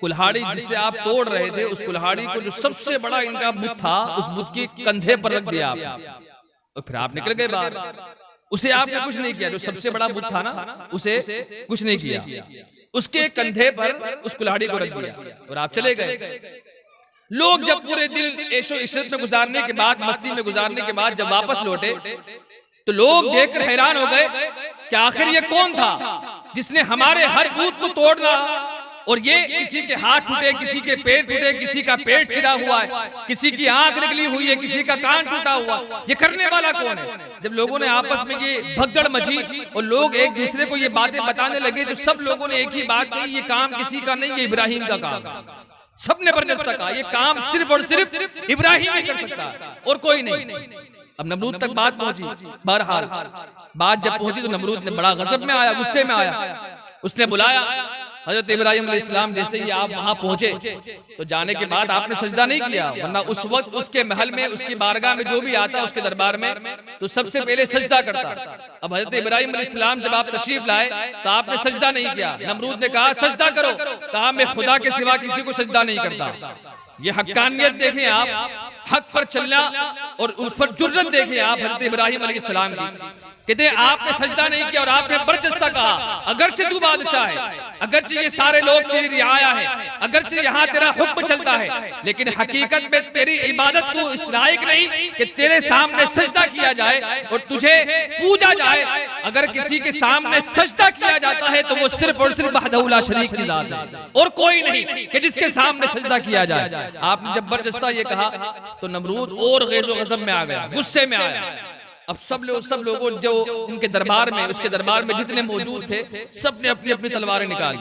कुल्हाड़ी जिससे आप तोड़ रहे थे, उस कुल्हाड़ी को जो सबसे बड़ा इनका बुत था, उस बुत के कंधे पर रख दिया आप, और फिर आप निकल गए बाहर। उसे आपने कुछ नहीं किया, जो सबसे बड़ा बुत था ना, उसे कुछ नहीं किया, उसके कंधे पर उस कुल्हाड़ी को रख दिया और आप चले गए। लोग जब पूरे दिन ऐशो इशरत में गुजारने के बाद, मस्ती में गुजारने के बाद जब वापस लौटे तो लोग देखकर हैरान हो गए कि आखिर ये कौन था जिसने हमारे हर बूथ को तोड़ना, और ये किसी के हाथ टूटे, किसी के पैर टूटे, किसी का पेट चिरा हुआ है, किसी की आंख निकली हुई है, किसी का कान टूटा हुआ, ये करने वाला कौन है? जब लोगों ने आपस में ये भगदड़ मची और लोग एक दूसरे को ये बातें बताने लगे तो सब लोगों ने एक ही बात कही, ये काम किसी का नहीं, ये इब्राहिम का काम। सबने बर्दाश्त कहा ये काम सिर्फ और सिर्फ इब्राहिम ही कर सकता है और कोई नहीं। अब नमरूद तक बात पहुंची। बहरहाल बात जब पहुंची तो नमरूद ने बड़ा गजब में आया, गुस्से में आया। उसने बुलाया हजरत इब्राहिम अलैहिस्सलाम। जैसे ही आप वहां पहुंचे तो जाने के बाद आपने सजदा नहीं किया, वरना उस वक्त उसके महल में, उसकी बारगाह में जो भी आता उसके दरबार में तो सबसे पहले सजदा करता। अब हजरत इब्राहिम अलैहिस्सलाम जब आप तशरीफ लाए तो आपने सजदा नहीं किया। नमरूद ने कहा सजदा करो, कहा मैं खुदा के सिवा किसी को सजदा नहीं करता। ये हक्कानियत देखें आप, हक पर चलना और उस पर जुर्रत देखें आप हजरत इब्राहिम अलैहिस्सलाम की। कहते आपने सजदा नहीं किया और आपने बरजस्ता कहा अगरचे तू बादशाह है, अगरचे ये सारे लोग तेरी रियाया है, अगरचे यहाँ तेरा हुक्म चलता है, लेकिन हकीकत में तेरी इबादत तू इस लायक नहीं कि तेरे सामने सजदा किया जाए और तुझे पूजा जाए। अगर किसी के सामने सजदा किया जाता है तो वो सिर्फ और सिर्फ वहदहू ला शरीक की जात है और कोई नहीं कि जिसके सामने सजदा किया जाए। आपने जब बरजस्ता ये कहा तो नमरूद और गैज़ो गज़ब में आ गया, गुस्से में आया। अब सब लोगों जो उनके दरबार में, उसके दरबार में जितने मौजूद थे, सब ने अपनी अपनी तलवारें निकाली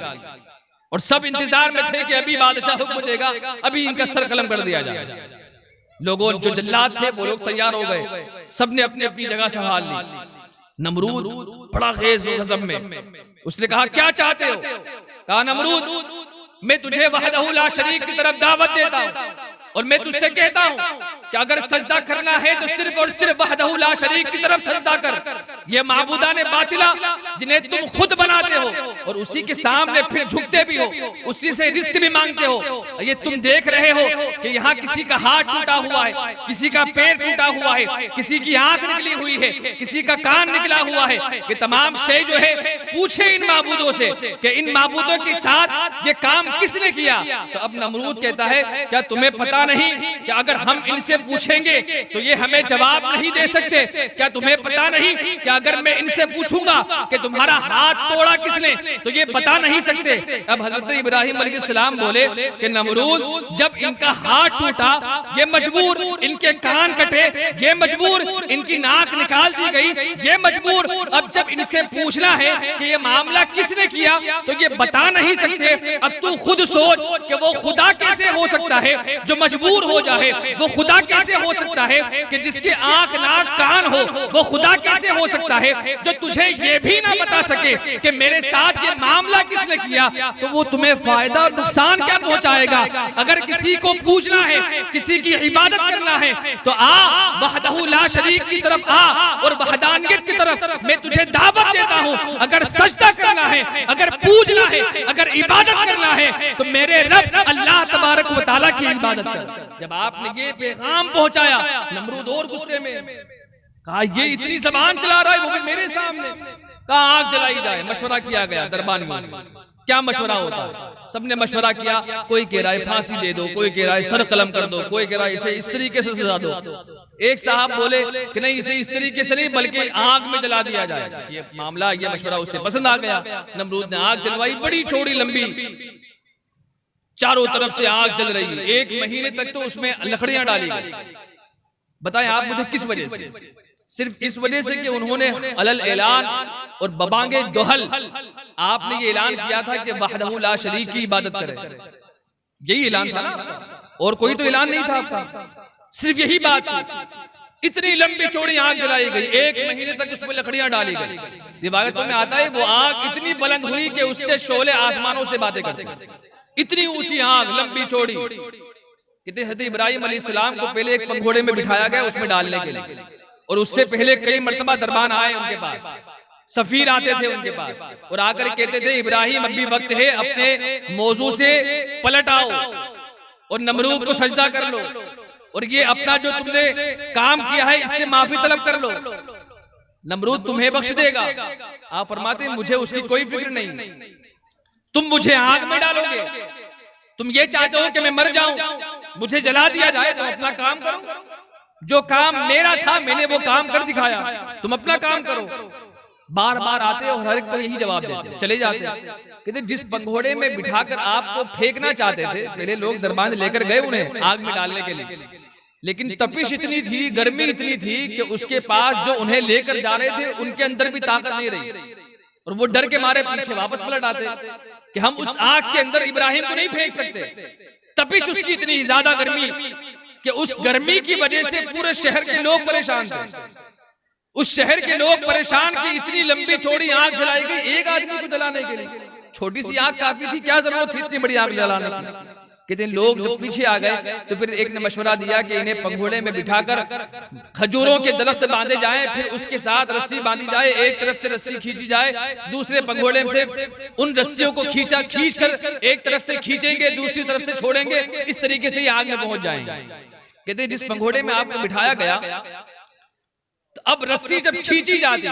और सब इंतजार में थे कि अभी बादशाह हुक्म देगा, अभी इनका सर कलम कर दिया जाए। लोगों जो जल्लाद थे वो लोग तैयार हो गए, सबने अपनी अपनी जगह संभाल ली। नमरूद बड़ा गैज़ो गज़ब में, उसने कहा क्या चाहते हो? कहा नमरूद मैं तुझे वहदहू ला शरीक की तरफ दावत देता हूं और मैं तुझसे कहता हूं कि अगर सजदा करना है तो सिर्फ और सिर्फ वहदहू ला शरीक की तरफ सजदा कर। ये माबूदाने बातिला जिन्हें तुम खुद बनाते हो और उसी के सामने फिर झुकते भी हो, उसी से रिस्क भी मांगते हो। ये तुम देख रहे हो कि यहाँ किसी का हाथ टूटा हुआ है, किसी का पैर टूटा हुआ है, किसी की आंख निकली हुई है, किसी का कान निकला हुआ है। ये तमाम शय जो है पूछे इन माबूदों से कि इन माबूदों के साथ ये काम किसने किया। तो अब नमरूद कहता है क्या तुम्हें पता नहीं कि अगर हम इनसे पूछेंगे तो ये हमें जवाब नहीं दे सकते? क्या तुम्हें पता नहीं कि अगर मैं इनसे पूछूंगा कि तुम्हारा हाथ तोड़ा किसने तो ये बता नहीं सकते। अब हजरत इब्राहिम अलैहिस्सलाम बोले कि नमरूद जब इनका हाथ टूटा ये मजबूर, इनके कान कटे ये मजबूर, इनकी नाक निकाल दी गई ये मजबूर। अब जब इनसे पूछना है कि ये मामला किसने किया तो ये बता नहीं सकते। अब तू खुद सोच कि वो खुदा कैसे हो सकता है जो मजबूर हो जाए? वो खुदा कैसे हो सकता है कि जिसके आंख नाक कान हो? वो खुदा कैसे हो सकता है जो तुझे ये भी ना बता सके कि मेरे साथ ये मामला किसने किया? तो वो तुम्हें फायदा और नुकसान क्या पहुंचाएगा? अगर किसी को पूछना है, किसी की इबादत करना है तो आ वहदहू ला शरीक की तरफ आ और वहदानियत की तरफ मैं तुझे दावत देता हूं। अगर सजदा करना है, अगर पूजना है, अगर इबादत करना है तो मेरे रब अल्लाह तबारक व तआला की इबादत कर। जब आपने ये पैगाम पहुंचाया नमरूद और गुस्से में कहा ये इतनी जबान चला रहा है वो भी मेरे सामने। कहा आग जलाई जाए। मशवरा किया गया दरबार में। क्या मशवरा होता है? सबने मशवरा किया। कोई कह रहा है फांसी दे दो, कोई कह रहा है सर कलम कर दो, कोई कह रहा है इसे इस तरीके से सजा दो। एक साहब बोले कि नहीं इसे इस तरीके से नहीं बल्कि आग में जला दिया जाए। ये मामला, ये मशवरा उसे पसंद आ गया। नमरूद ने आग जलवाई, बड़ी चौड़ी लंबी, चारों तरफ से आग जल रही है। 1 महीने तक तो उसमें लकड़ियां डाली गई। बताएं आप मुझे किस वजह से? सिर्फ इस वजह से कि उन्होंने अलल ऐलान और बबांगे दोहल आपने ये ऐलान किया था कि वहदहू ला शरीक की इबादत करें। यही ऐलान था ना, और कोई तो ऐलान नहीं था आपका, सिर्फ यही बात थी। इतनी लंबी चौड़ी आग जलाई गई, 1 महीने तक उसमें लकड़ियां डाली गई। रिवायतों में आता है वो आग इतनी बुलंद हुई कि उसके शोले आसमानों से बातें करते। इतनी ऊंची आग, लंबी चौड़ी। कहते हज़रत इब्राहिम अलैहिस्सलाम को पहले एक पंघोड़े में बिठाया गया उसमें डालने के लिए, और उससे पहले कई मर्तबा दरबान आए उनके पास, सफीर आते थे उनके पास और आकर कहते थे इब्राहिम अभी वक्त है, अपने मौजू से पलट आओ और नमरूद को सजदा कर लो और ये अपना जो तुमने काम किया है इससे माफी तलब कर लो, नमरूद तुम्हें बख्श देगा। आप फरमाते मुझे उसकी कोई फिक्र नहीं, तुम मुझे आग में डालोगे, तुम ये चाहते हो कि मैं मर जाऊं, मुझे जला दिया जाए, तुम अपना काम करो। जो काम मेरा था मैंने वो काम कर दिखाया, तुम अपना काम करो। बार बार आते और हर एक को यही जवाब देते, चले जाते। कहते जिस पंघोड़े में बिठाकर आपको फेंकना चाहते थे, पहले लोग दरबार लेकर गए उन्हें आग में डालने के लिए, लेकिन तपिश इतनी थी, गर्मी इतनी थी कि उसके पास जो उन्हें लेकर जा रहे थे उनके अंदर भी ताकत नहीं रही और वो डर के मारे पीछे वापस पलट आते कि हम उस आग के अंदर इब्राहिम को नहीं फेंक सकते। तपिश उसकी इतनी ज्यादा गर्मी कि उस गर्मी की वजह से पूरे शहर के लोग परेशान थे। उस शहर के लोग परेशान कि इतनी लंबी चौड़ी आग जलाई गई एक आदमी को जलाने के लिए। छोटी सी आग काफी थी, क्या जरूरत थी इतनी बड़ी आग जलाने की। कहते लोग जब पीछे आ गए तो फिर एक ने मशवरा दिया कि इन्हें पंघोड़े में बिठाकर खजूरों के दरख्त बांधे जाएं, फिर उसके साथ रस्सी बांधी जाए, एक तरफ से रस्सी खींची जाए, दूसरे पंघोड़े से उन रस्सियों को खींच कर एक तरफ से खींचेंगे, दूसरी तरफ से छोड़ेंगे, इस तरीके से आग में पहुंच जाएंगे। कहते जिस पंघोड़े में आपको बिठाया गया तो अब रस्सी जब खींची जाती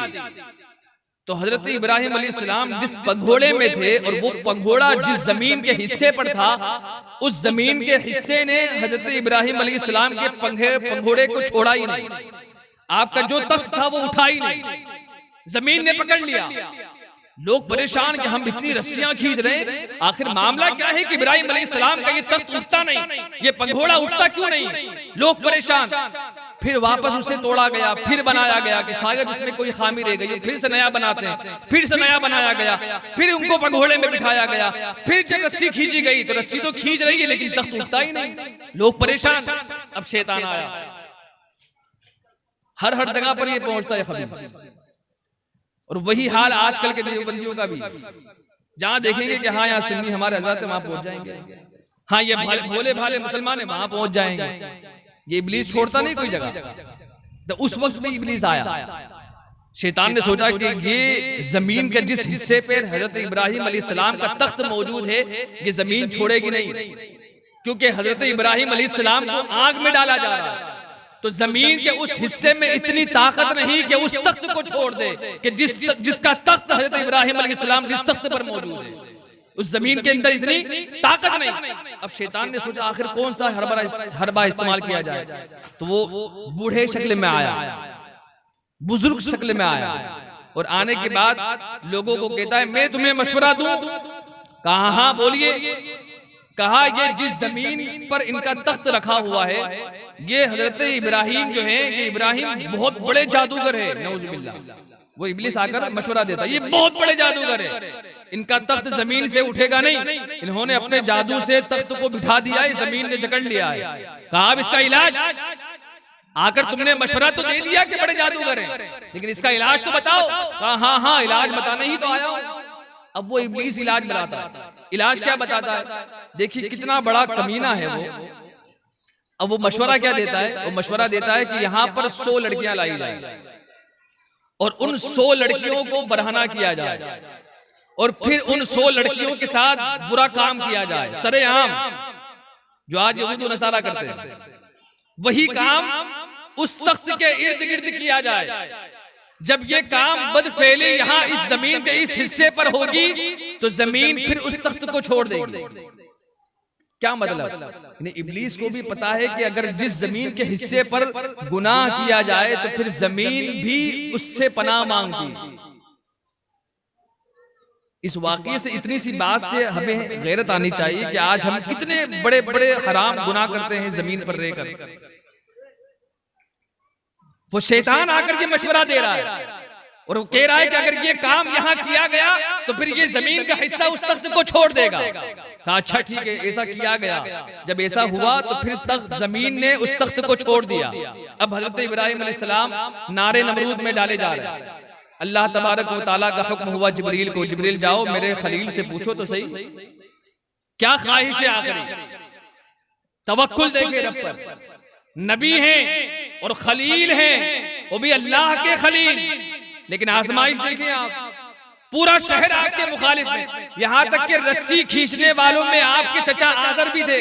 तो हजरत इब्राहिम अलैहिस्सलाम जिस पंघोड़े में थे और वो पंघोड़ा जिस जमीन के हिस्से पर था, उस जमीन के हिस्से ने हजरत इब्राहिम अलैहिस्सलाम के पंघोड़े को छोड़ा ही नहीं। आपका जो तख्त था वो उठा ही नहीं। जमीन ने पकड़ लिया। लोग परेशान कि हम इतनी रस्सियां खींच रहे हैं, आखिर मामला क्या है कि इब्राहिम अलैहिस्सलाम का ये तख्त उठता नहीं, ये पंघोड़ा उठता क्यों नहीं? लोग परेशान। फिर वापस उसे तोड़ा गया, फिर बनाया गया कि शायद उसमें कोई खामी रह गई, फिर से नया बनाते हैं, फिर से नया बनाया गया, फिर उनको पंघोड़े में बिठाया गया, फिर जब रस्सी खींची गई तो रस्सी तो खींच रही है लेकिन तख्त उठता ही नहीं। लोग परेशान। अब शैतान आया। हर जगह पर ये पहुंचता है खबीस। और वही हाल आजकल के देवबंदियों का भी, जहां देखेंगे कि हाँ यहाँ सुन्नी हमारे हजरत वहां पहुंच जाएंगे, हाँ ये भोले भाले मुसलमान है वहां पहुंच जाएंगे। ये इब्लीस छोड़ता नहीं कोई जगह। तो उस वक्त में इब्लीस आया। शैतान ने सोचा कि ये जमीन के जिस हिस्से पे हजरत इब्राहिम अलैहिस्सलाम का तख्त मौजूद है, ये जमीन छोड़ेगी नहीं, क्योंकि हजरत इब्राहिम अलैहिस्सलाम को आग में डाला जा रहा है। तो जमीन के उस हिस्से में इतनी ताकत नहीं कि उस तख्त को छोड़ दे कि जिसका तख्त हजरत इब्राहिम अलैहिस्सलाम जिस तख्त पर मौजूद है, उस जमीन के अंदर इतनी ताकत नहीं। अब शैतान ने सोचा आखिर कौन सा हरबा इस्तेमाल किया जाए। तो वो बूढ़े शक्ल में आया, बुजुर्ग शक्ल में आया, और आने के बाद लोगों को कहता है मैं तुम्हें मशवरा दूं। कहा हाँ बोलिए। कहा ये जिस जमीन पर इनका तख्त रखा हुआ है, ये हजरत इब्राहिम जो है, ये इब्राहिम बहुत बड़े जादूगर है, नऊजुबिल्लाह। वो इब्लीस आकर मशवरा देता है ये बहुत बड़े जादूगर है, इनका तख्त जमीन से उठेगा नहीं, इन्होंने अपने जादू से तख्त को बिठा दिया है, जमीन ने जकड़ लिया है। कहा अब इसका इलाज, आकर तुमने मशवरा तो दे दिया कि बड़े जादूगर हैं, लेकिन इसका इलाज तो बताओ। कहा हाँ इलाज बताने ही तो आया। अब वो इब्लीस इलाज बताता है। इलाज क्या बताता है? देखिए कितना बड़ा कमीना है वो। अब वो मशवरा क्या देता है? वो मशवरा देता है कि यहाँ पर 100 लड़कियां लाई जाए और उन 100 लड़कियों को बरहना किया जाए, और फिर उन 100 लड़कियों के साथ बुरा काम किया जाए सरेआम, जो आज यहूद व नसारा करते हैं। वही काम उस तख्त के इर्द गिर्द किया जाए। जब ये काम बदफेली यहाँ इस जमीन के इस हिस्से पर होगी तो जमीन फिर उस तख्त को छोड़ देगी। क्या मतलब? इब्लीस को भी पता है कि अगर जिस जमीन के हिस्से पर गुनाह किया जाए तो फिर जमीन भी उससे पनाह मांगती। इस वाकये से, इतनी सी बात से हमें गैरत आनी चाहिए कि आज हम कितने बड़े बड़े हराम गुनाह करते हैं जमीन पर रहकर। वो शैतान आकर के मशवरा दे रहा है और वो कह रहा है कि अगर ये काम यहाँ किया गया तो फिर ये जमीन का हिस्सा उस तख्त को छोड़ देगा। कहा अच्छा ठीक है, ऐसा किया गया। जब ऐसा हुआ तो फिर तख्त जमीन ने उस तख्त को छोड़ दिया। अब हजरत इब्राहिम अलैहिस्सलाम नारे नमरूद में डाले जा रहे हैं। अल्लाह तबारक व तआला का हुक्म हुआ जिब्रील को, जिब्रील जाओ मेरे खलील से पूछो तो सही क्या ख्वाहिश है आखिरी। तवक्कुल देखे रब पर, नबी हैं और खलील हैं, वो भी अल्लाह के खलील। लेकिन आजमाइश देखें आप, पूरा शहर आपके मुखालिफ है। यहां तक कि रस्सी खींचने वालों में आपके चचा आजर भी थे।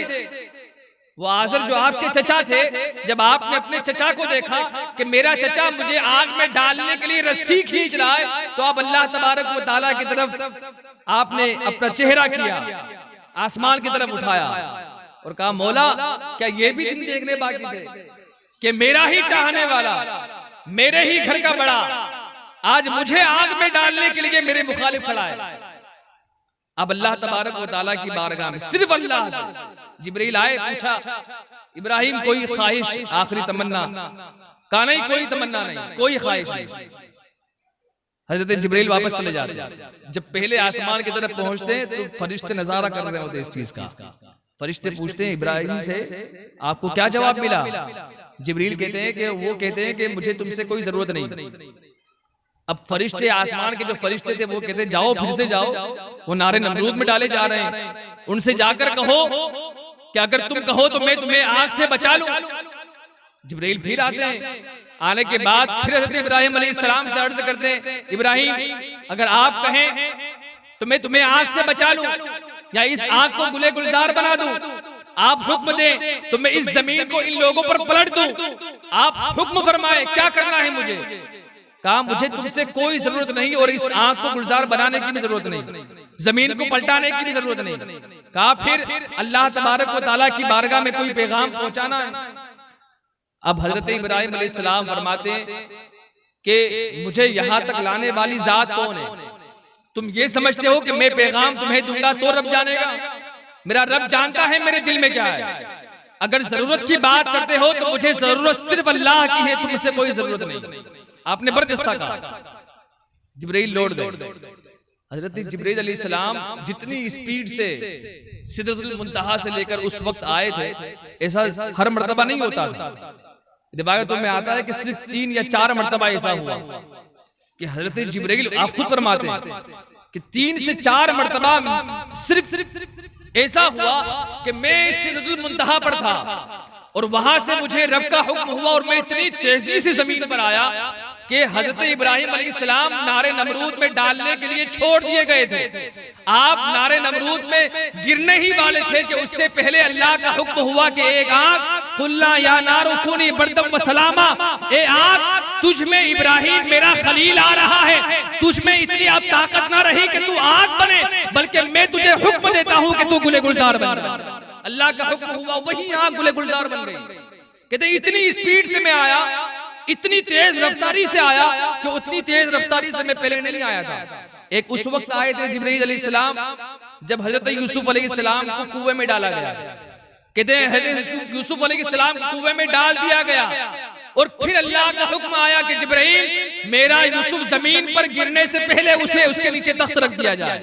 वो आजर जो आपके चचा थे, जब आपने अपने चचा को देखा कि मेरा चचा मुझे आग में डालने के लिए रस्सी खींच रहा है, तो अब अल्लाह तबारक व तआला की तरफ आपने अपना चेहरा किया, आसमान की तरफ उठाया और कहा मौला क्या ये भी दिन देखने बाकी थे कि मेरा ही चाहने वाला, मेरे ही घर का बड़ा आज मुझे आग में डालने के लिए मेरे मुखालिफ खड़ा है। अब अल्लाह तबारक व तआला की बारगाह में सिर्फ अल्लाह से जिब्रील आए, पूछा इब्राहिम कोई ख्वाहिश, आखिरी तमन्ना? कहा नहीं कोई तमन्ना नहीं, कोई ख्वाहिश नहीं। हजरत जिब्रील वापस चले जाते हैं। जब पहले आसमान की तरफ पहुंचते हैं तो फरिश्ते नजारा कर रहे होते इस चीज का। फरिश्ते पूछते हैं इब्राहिम से आपको क्या जवाब मिला? जिब्रील कहते हैं कि वो कहते हैं कि मुझे तुमसे कोई जरूरत नहीं। अब फरिश्ते, आसमान के जो फरिश्ते थे वो कहते हैं जाओ फिर से जाओ, वो नारे नमरूद में डाले जा रहे हैं, उनसे जाकर कहो कि अगर तुम कहो तो मैं तुम्हें आग से बचा लूं। जिब्रील फिर आते हैं, आने के बाद फिर हज़रत इब्राहिम अलैहिस्सलाम से अर्ज करते हैं इब्राहिम अगर आप कहें तो मैं तुम्हें आग से बचा लूं या इस आग को गुले गुलजार बना दूं, आप हुक्म दें तो मैं इस जमीन को इन लोगों पर पलट दूं, आप हुक्म फरमाएं क्या करना है मुझे। कहा मुझे तुमसे कोई जरूरत नहीं और इस आग को गुलजार बनाने की भी जरूरत नहीं, जमीन को पलटाने की भी जरूरत नहीं। कहा फिर अल्लाह तबारक व तआला की बारगाह में कोई पैगाम पहुंचाना है। अब हजरत इब्राहिम अलैहिस्सलाम फरमाते हैं कि मुझे यहां तक लाने वाली जात कौन है। तुम ये समझते हो कि मैं पैगाम तुम्हें दूंगा तो रब जानेगा। मेरा रब जानता है मेरे दिल में क्या है। अगर जरूरत की बात करते हो तो मुझे जरूरत सिर्फ अल्लाह की है, तुमसे कोई जरूरत नहीं। आपने बर्जस्ता कहा, जिब्रील लौट गए। हजरत जिब्रील अलैहिस्सलाम जितनी स्पीड से सिदरतुल मुंतहा से लेकर उस वक्त आए थे, ऐसा हर मर्तबा नहीं होता था। रिवायतों में आता है कि सिर्फ 3 या 4 मर्तबा ऐसा हुआ कि हजरत जिब्रील, आप खुद फरमाते हैं कि 3 से 4 मर्तबा सिर्फ ऐसा हुआ कि मैं सिदरतुल मुंतहा पर था और वहां से मुझे रब का हुक्म हुआ और मैं इतनी तेजी से जमीन पर आया कि हजरत इब्राहिम अलैहिस्सलाम नारे नमरूद में डालने के लिए छोड़ दिए गए थे। आप नारे नमरूद में गिरने ही वाले थे कि उससे पहले अल्लाह का हुक्म हुआ कि एक आग, कुल्ला या नारो कुनी बरदम व सलामा, ए आग तुझ में इब्राहिम मेरा खलील आ रहा है, तुझ में इतनी अब ताकत ना रही कि तू आग बने, बल्कि मैं तुझे हुक्म देता हूं कि तू गुले गुलजार बन। अल्लाह का हुक्म हुआ, वही आग गुले गुलजार बन गई। कहते इतनी स्पीड से मैं आया, इतनी तेज रफ्तारी से आया कि उतनी तेज रफ्तारी से मैं पहले नहीं आया था। एक उस वक्त आए थे जिब्रील अलैहिस्सलाम जब हजरत यूसुफ अलैहिस्सलाम को कुएं में डाला गया। कहते हैं हजरत यूसुफ अलैहिस्सलाम को कुएं में डाल दिया गया और फिर अल्लाह का हुक्म आया कि जिब्रील मेरा यूसुफ जमीन पर गिरने से पहले उसे उसके नीचे तख्त रख दिया जाए।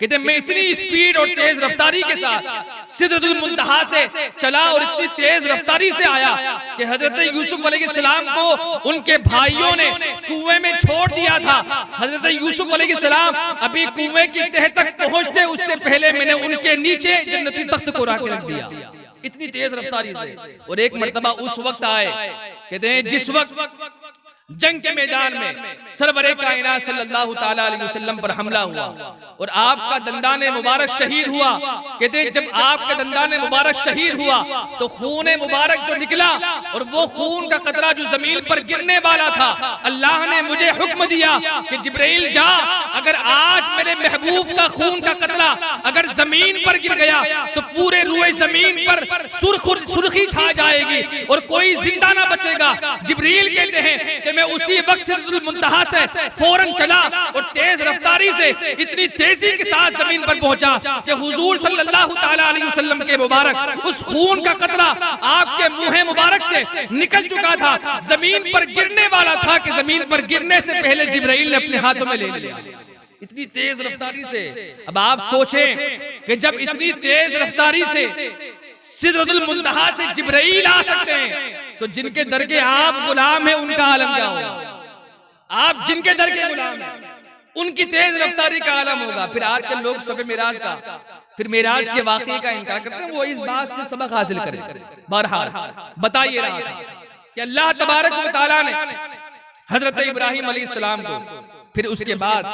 कहते मैं इतनी स्पीड और तेज रफ्तारी के साथ सिदरतुल मुंतहा से चला और इतनी तेज रफ्तारी से आया कि हजरत यूसुफ अलैहिस्सलाम को उनके भाइयों ने कुएं में छोड़ दिया था। हजरत यूसुफ अलैहिस्सलाम अभी कुएं की तह तक पहुंचते उससे पहले मैंने उनके नीचे जन्नती तख्त को रख दिया, इतनी तेज रफ्तारी से। और एक मर्तबा उस वक्त आए, कहते हैं जिस वक्त जंग के मैदान में सरवरे कायनात सल्लल्लाहु ताला अलैहि वसल्लम पर हमला हुआ और आपका दंदाने मुबारक शहीद हुआ। कहते हैं जब आपका दंदाने मुबारक शहीद हुआ तो खून मुबारक जो निकला और वो खून का कतरा जो जमीन पर गिरने वाला था, अल्लाह ने मुझे हुक्म दिया कि जिब्रील जा, अगर आज मेरे महबूब का खून का कतरा अगर जमीन पर गिर गया तो पूरे रुए जमीन पर सुर्खी छा जाएगी और कोई जिंदा ना बचेगा। जिब्रील कहते हैं कि मैं उसी वक्त सिदरतुल मुंतहा से फौरन चला और तेज रफ्तारी से इतनी तेजी के साथ जमीन पर पहुंचा कि हुजूर सल्लल्लाहु ताला अलैहि वसल्लम के मुबारक उस खून का कतरा आपके मुंह मुबारक से निकल चुका था, जमीन पर गिरने वाला था कि जमीन पर गिरने से पहले जिब्राइल ने अपने हाथों में ले लिया, इतनी तेज रफ्तारी से। अब आप सोचें कि जब इतनी तेज रफ्तारी से सिदरतुल मुंतहा से जिब्राइल आ सकते हैं तो जिनके दर के आप गुलाम हैं उनका आलम क्या होगा। आप जिनके दर के गुलाम हैं उनकी तेज रफ्तारी का आलम होगा। फिर आजकल लोग शब मेराज का, फिर मेराज के वाकये का इनकार करते हैं, वो इस बात से सबक हासिल करें। बहरहाल बताइए रहा था कि अल्लाह तबारक व तआला ने हजरत इब्राहिम अलैहिस्सलाम को फिर उसके बाद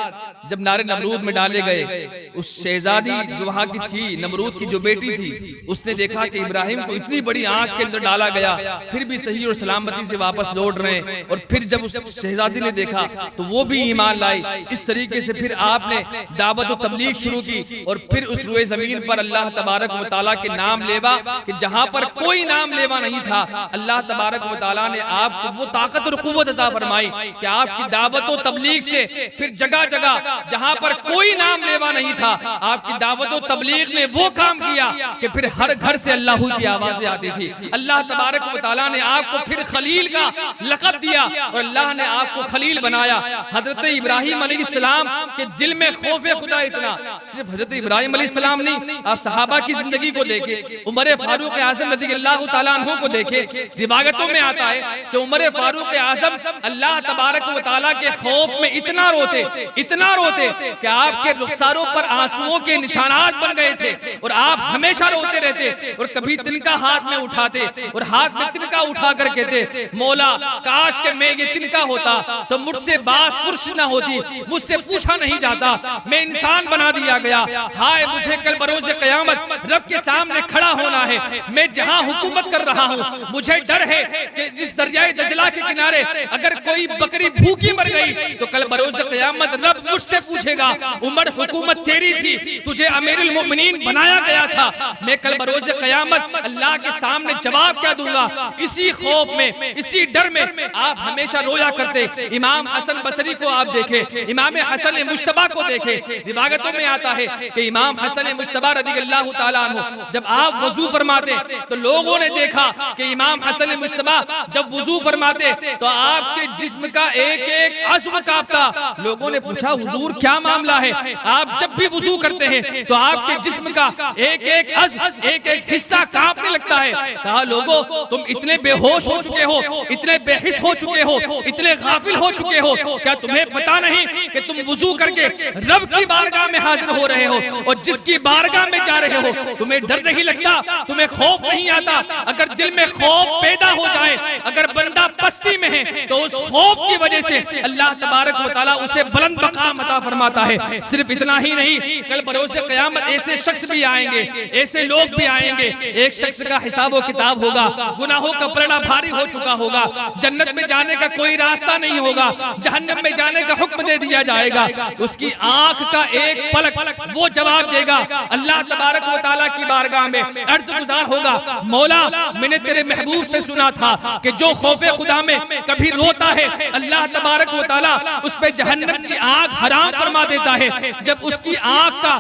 जब नारे नमरूद में डाले गए, उस शहजादी जो वहां की थी, नमरूद की जो बेटी थी, उसने देखा कि इब्राहिम को इतनी बड़ी आग के अंदर डाला गया, फिर भी सही और सलामती से वापस लौट रहे हैं। और फिर जब उस शहजादी ने देखा तो वो भी ईमान लाई। इस तरीके से फिर आपने दावत और तबलीग शुरू की और फिर उस रुए जमीन पर अल्लाह तबारक व तआला के नाम लेवा कि जहां पर कोई नाम लेवा नहीं था, अल्लाह तबारक व तआला ने आपको वो ताकत और कुव्वत अता फरमाई कि आपकी दावत और तबलीग से फिर जगह जगह जहां पर कोई नाम लेवा नहीं था, आपकी दावत और तबलीग ने वो काम किया कि फिर हर घर से अल्लाह की आवाजें आती थी। अल्लाह तबारक व तआला ने आपको फिर खलील का लक़ब दिया और अल्लाह ने आपको खलील बनाया। हजरत इब्राहिम अलैहिस्सलाम के दिल में खौफ खुदा इतना, सिर्फ हजरत इब्राहिम अलैहिस्सलाम नहीं, आप सहाबा की जिंदगी को देखें, उमर फारूक आज़म रज़ियल्लाहु तआला अन्हु को देखें। रिवायतों में आता है कि उमर फारूक आज़म अल्लाह तबारक व तआला के खौफ में इतना रोते कि आपके रुखसारों पर आंसुओं के निशानात बन गए थे और आप हमेशा रोते रहते और कभी तिनका हाथ में उठाते और हाथ में तिनका उठा कर कहते, मौला काश के मैं ये तिनका होता तो मुझसे बास पुरुष ना होती, मुझसे पूछा नहीं जाता, मैं इंसान बना दिया गया। हाय मुझे कल बरोज़े क़यामत रब के सामने खड़ा होना है, मैं जहां हुकूमत कर रहा हूं मुझे डर है कि जिस दरियाए दजला के किनारे अगर कोई बकरी भूखी मर गई तो कल बरोज़े क़यामत रब मुझसे पूछेगा उमर हुकूमत तेरी थी, तुझे अमीरुल मोमिनीन बनाया गया था, मैं कल बरोज़े क़यामत अल्लाह के सामने जवाब क्या दूंगा। इसी खौफ में, इसी डर में आप हमेशा रोया करते। इमाम हसन बसरी को आप देखें, इमाम हसन मुश्तबा को देखें, रिवायतों में आता है कि इमाम हसन मुश्तबा रज़ियल्लाहु ताला अन्हु जब आप वजू फरमाते तो लोगों ने देखा कि इमाम हसन मुश्तबा जब वजू फरमाते तो आपके जिस्म का एक एक अज़्व कांपता। लोगों ने पूछा हुजूर क्या मामला है, आप जब भी वजू करते हैं तो आपके जिस्म का एक एक अज़्व, एक एक हिस्सा कांपने लगता है। कहा लोगों तुम इतने बेहोश हो चुके हो, इतने बेहिस हो चुके हो, इतने गाफिल हो चुके हो, क्या तुम्हें पता नहीं कि तुम वजू करके रब की बारगाह में हाजिर हो रहे हो, और जिसकी बारगाह में जा रहे हो तुम्हें डर नहीं लगता, तुम्हें खौफ नहीं आता। अगर दिल में खौफ पैदा हो जाए, अगर बंदा पस्ती में है तो उस खौफ की वजह से अल्लाह तबारक व तआला उसे बुलंद मकाम अता फरमाता है। सिर्फ इतना ही नहीं, कल बरोज़े क़यामत ऐसे शख्स भी आएंगे, ऐसे लोग भी आएंगे, एक शख्स का हिसाब व किताब होगा, गुनाहों का पलड़ा भारी हो चुका होगा, जन्नत में जाने का कोई रास्ता नहीं होगा, जहन्नम में जाने का हुक्म दे दिया जाएगा। उसकी आंख का एक पलक वो जवाब देगा, अल्लाह तबारक व तआला की बारगाह में अर्ज़ गुज़ार होगा, मौला मैंने तेरे महबूब से सुना था कि जो खौफे खुदा में कभी रोता है अल्लाह तबारक व तआला उस पे जहन्नम की आग हराम फरमा देता है। जब उसकी आंख का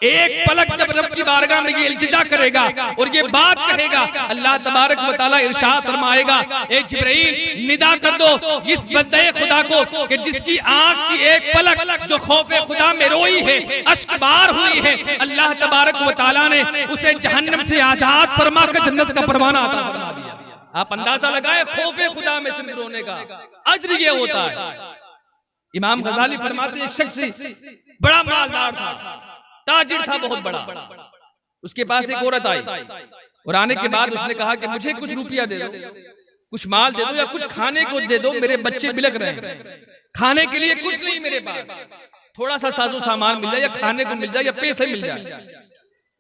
एक पलक जब रब की बारगाह में ये इल्तिजा करेगा और ये बात कहेगा, अल्लाह तबारक व तआला इरशाद फरमाएगा, ए जिब्राइल निदा कर दो इस बंदे खुदा को कि जिसकी आंख की एक पलक जो खौफे खुदा में रोई है, अश्कबार हुई है, अल्लाह तबारक व तआला ने उसे जहन्नम से आजाद फरमा कर जन्नत का परवाना अता फरमा दिया। आप अंदाजा लगाए खौफे खुदा में सिर्फ रोने का अज्र ये होता है। इमाम गजाली फरमाते हैं, एक शख्स बड़ा मालदार था, ताजिर था बहुत बड़ा, उसके पास एक औरत आई और आने के बाद उसने कहा कि मुझे कुछ रुपया दे दो, कुछ माल दे दो या कुछ खाने को दे दो, मेरे बच्चे बिलक रहे हैं, खाने के लिए कुछ नहीं मेरे पास, थोड़ा सा साजो सामान मिल जाए या खाने को मिल जाए या पैसे मिल जाए।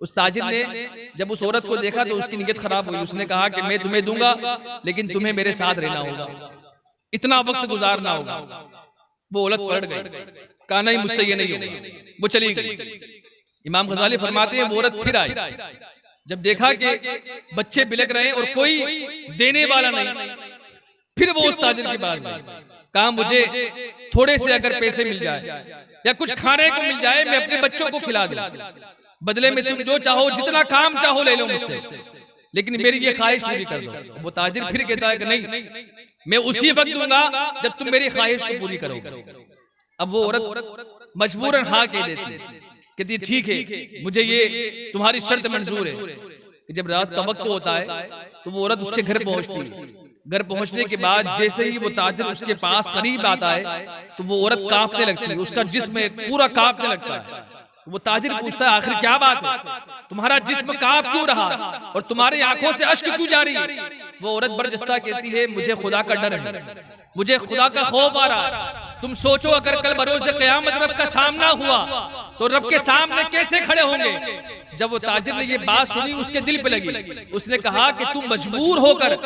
उस ताजिर ने जब उस औरत को देखा तो उसकी नीयत खराब हुई, उसने कहा कि मैं तुम्हें दूंगा लेकिन तुम्हें मेरे साथ रहना होगा, इतना वक्त गुजारना होगा। वो औरत पलट गई, कहा नहीं मुझसे ये नहीं होगा, वो चली गई। इमाम गजाली फरमाते हैं वो औरत फिर आई, जब देखा कि बच्चे बिलक रहे हैं और कोई देने वाला नहीं, फिर वो उस ताजिर के पास गई, कहा मुझे थोड़े से अगर पैसे मिल जाए या कुछ खाने को मिल जाए, मैं अपने बच्चों को खिला दूं, बदले में तुम जो चाहो जितना काम चाहो ले लो मुझसे, लेकिन मेरी ये ख्वाहिश पूरी कर दो। वो ताजिर फिर कहता है कि नहीं, मैं उसी वक्त दूंगा जब तुम मेरी ख्वाहिश को पूरी करोगे। अब वो औरत मजबूरन हाँ कह देती, कहती ठीक है मुझे ये तुम्हारी शर्त मंजूर है कि जब रात का वक्त होता है तो वो औरत उसके घर पहुंचती है। घर पहुंचने के बाद जैसे ही वो ताजिर उसके पास करीब आता है तो वो औरत कांपने लगती है, उसका जिस्म पूरा कांपने लगता है। वो ताजिर पूछता है आखिर क्या बात है, तुम्हारा जिस्म कांप क्यों रहा और तुम्हारी आंखों से अश्क क्यों जारी? वो औरत बर्जस्ता कहती है मुझे खुदा का डर है, मुझे खुदा का खौफ आ रहा है। तुम सोचो अगर कल बरोज़े क़यामत रब का सामना हुआ तो रब के सामने कैसे खड़े होंगे। जब वो ताजिर ने ये बात सुनी उसके दिल पे लगी, उसने कहा कि तुम मजबूर होकर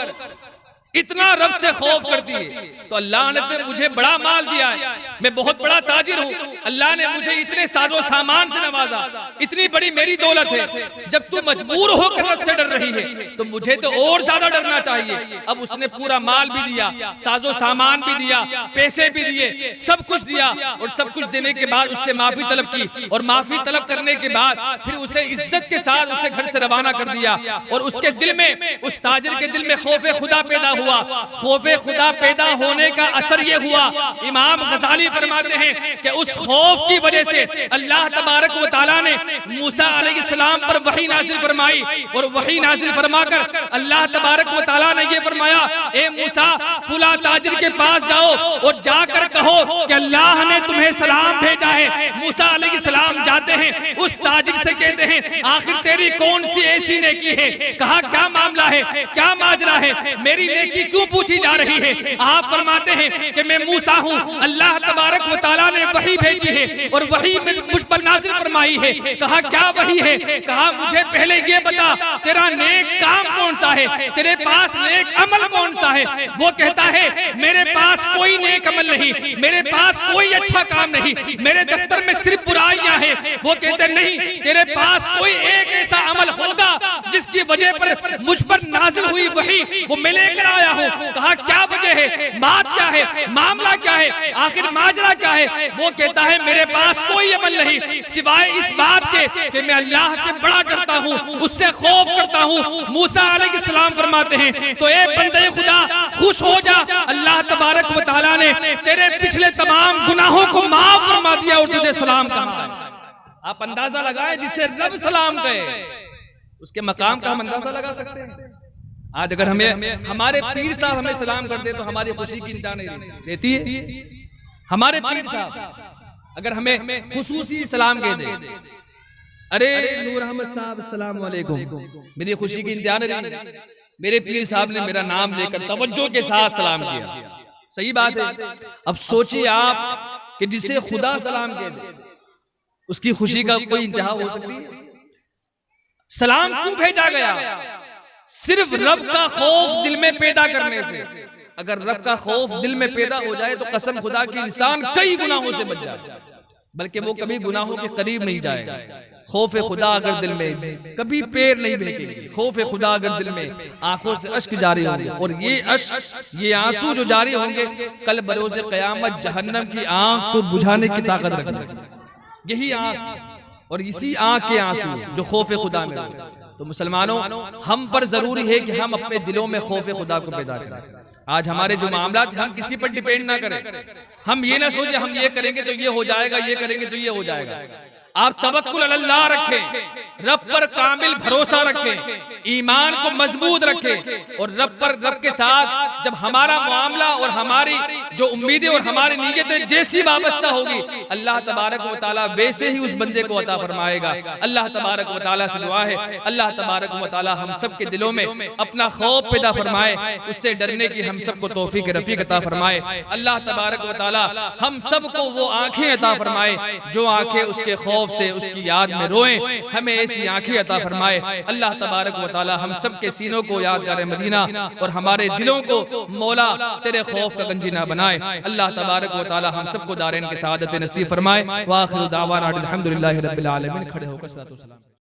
इतना रब से खौफ करती है तो अल्लाह ने तो मुझे बड़ा माल दिया है, मैं बहुत बड़ा ताजिर हूँ, अल्लाह ने मुझे इतने साजो सामान से नवाजा, इतनी बड़ी मेरी दौलत है। जब तू मजबूर होकर रब से डर रही है तो मुझे तो और ज्यादा डरना चाहिए। अब उसने पूरा माल भी दिया, साजो सामान भी दिया, पैसे भी दिए, सब कुछ दिया और सब कुछ देने के बाद उससे माफी तलब की और माफी तलब करने के बाद फिर उसे इज्जत के साथ उसे घर से रवाना कर दिया। और उसके दिल में, उस ताजिर के दिल में खौफे खुदा पैदा हुआ। खौफे खुदा पैदा होने का असर यह हुआ, इमाम गजाली फरमाते हैं कि उस खौफ की वजह से अल्लाह तबारक व तआला ने मूसा अलैहिस्सलाम पर वही नाजिल फरमाई और वही नाजिल फरमाकर अल्लाह तबारक व तआला ने यह फरमाया, ए मूसा फुला ताजिर के पास जाओ और जाकर कहो कि अल्लाह ने तुम्हें सलाम भेजा है मूसा अलैहिस्सलाम जाते हैं उस ताजिर से कहते हैं आखिर तेरी कौन सी ऐसी नेकी है, कहा क्या मामला है, क्या माजरा है, मेरी नेकी क्यों पूछी जा रही है। आप फरमाते हैं कि मैं मूसा हूँ, अल्लाह तबारक व तआला ने वही भेजी है और वही मुझ पर नाज़िल फरमाई है। कहा क्या वही है, कहा मुझे पहले ये बता तेरा नेक काम कौन सा है, तेरे पास नेक अमल कौन सा है। वो कहता है मेरे पास कोई नेक अमल नहीं, मेरे पास कोई अच्छा काम नहीं, मेरे दफ्तर में सिर्फ बुराइयां हैं। वो कहते नहीं तेरे पास कोई एक ऐसा अमल होगा जिसकी वजह पर मुझ पर नाज़िल हुई वही वो मैं लेकर आया हूँ। कहा क्या वजह है, बात क्या है, मामला क्या है, आखिर माजरा क्या है। वो कहता है मेरे पास कोई अमल नहीं सिवाय इस बात के कि मैं अल्लाह से बड़ा डरता हूँ, उससे खौफ करता हूँ। मूसा अलैहिस्सलाम फरमाते हैं तो एक बंदे खुदा खुश हो जा, अल्लाह तबारक व तआला ने तेरे पिछले तमाम गुनाहों को माफ फरमा दिया और तुझे सलाम कहा। आप अंदाजा लगाए जिसे रब सलाम कहे उसके मकाम का हम अंदाजा लगा सकते हैं। आज अगर हमें हमारे पीर साहब हमें सलाम कर दे तो हमारी खुशी की इंतहा नहीं रहती है। हमारे पीर साहब अगर हमें खुसूसी सलाम कह दे, अरे नूर अहमद साहब अस्सलाम वालेकुम, मेरी खुशी की इंतहा नहीं। मेरे पीर साहब ने मेरा नाम लेकर तवज्जो के साथ सलाम किया, सही बात है। अब सोचिए आप कि जिसे खुदा सलाम कह दे उसकी खुशी का कोई इंतहा हो सकती है। सलाम क्यों भेजा गया, सिर्फ रब का खौफ दिल में पैदा करने से। अगर रब का खौफ दिल में पैदा हो जाए तो कसम खुदा की इंसान कई गुनाहों से बच जाए, बल्कि वो कभी गुनाहों के करीब नहीं जाएगा। खौफ खुदा अगर दिल में कभी पैर नहीं फेंकेंगे, खौफ खुदा अगर दिल में आंखों से अश्क जारी होंगे और ये अश्क ये आंसू जो जारी होंगे कल बरोज़े क़यामत जहन्नम की आंख को बुझाने की ताकत रखेंगे। यही आंख और इसी आंख के आंसू जो खौफ खुदा में हो। तो मुसलमानों हम पर जरूरी है कि हम अपने दिलों में खौफ खुदा को पैदा करें। आज हमारे जो मामलात हम किसी पर डिपेंड ना करें, हम ये ना सोचे हम ये करेंगे तो ये हो जाएगा, ये करेंगे तो ये हो जाएगा। आप तवक्कुल अल्लाह रखें, रब पर कामिल भरोसा रखें, ईमान को मजबूत रखें और रब के साथ जब हमारा मामला और हमारी जो उम्मीदें और हमारी नीयतें जैसी वाबस्ता होगी अल्लाह तबारक व तआला वैसे ही उस बंदे को अता फरमाएगा। अल्लाह तबारक व तआला से दुआ है अल्लाह तबारक व तआला हम सब के दिलों में अपना खौफ पैदा फरमाए, उससे डरने की हम सबको तौफीक रफीक अता फरमाए। अल्लाह तबारक व तआला हम सबको वो आंखें अता फरमाए जो आंखें उसके खौफ से उसकी याद में रोएं, हमें ऐसी आंखें अता फरमाए। अल्लाह तबारक व तआला हम सब के सीनों को यादगार मदीना और हमारे दिलों को मौला तेरे खौफ का गंजीना बनाए। अल्लाह तबारक व तआला हम सबको दारैन की सआदत नसीब फरमाए। व आखिरु दावाना अल्हम्दुलिल्लाहि रब्बिल आलमीन। खड़े होकर सलातो सलाम।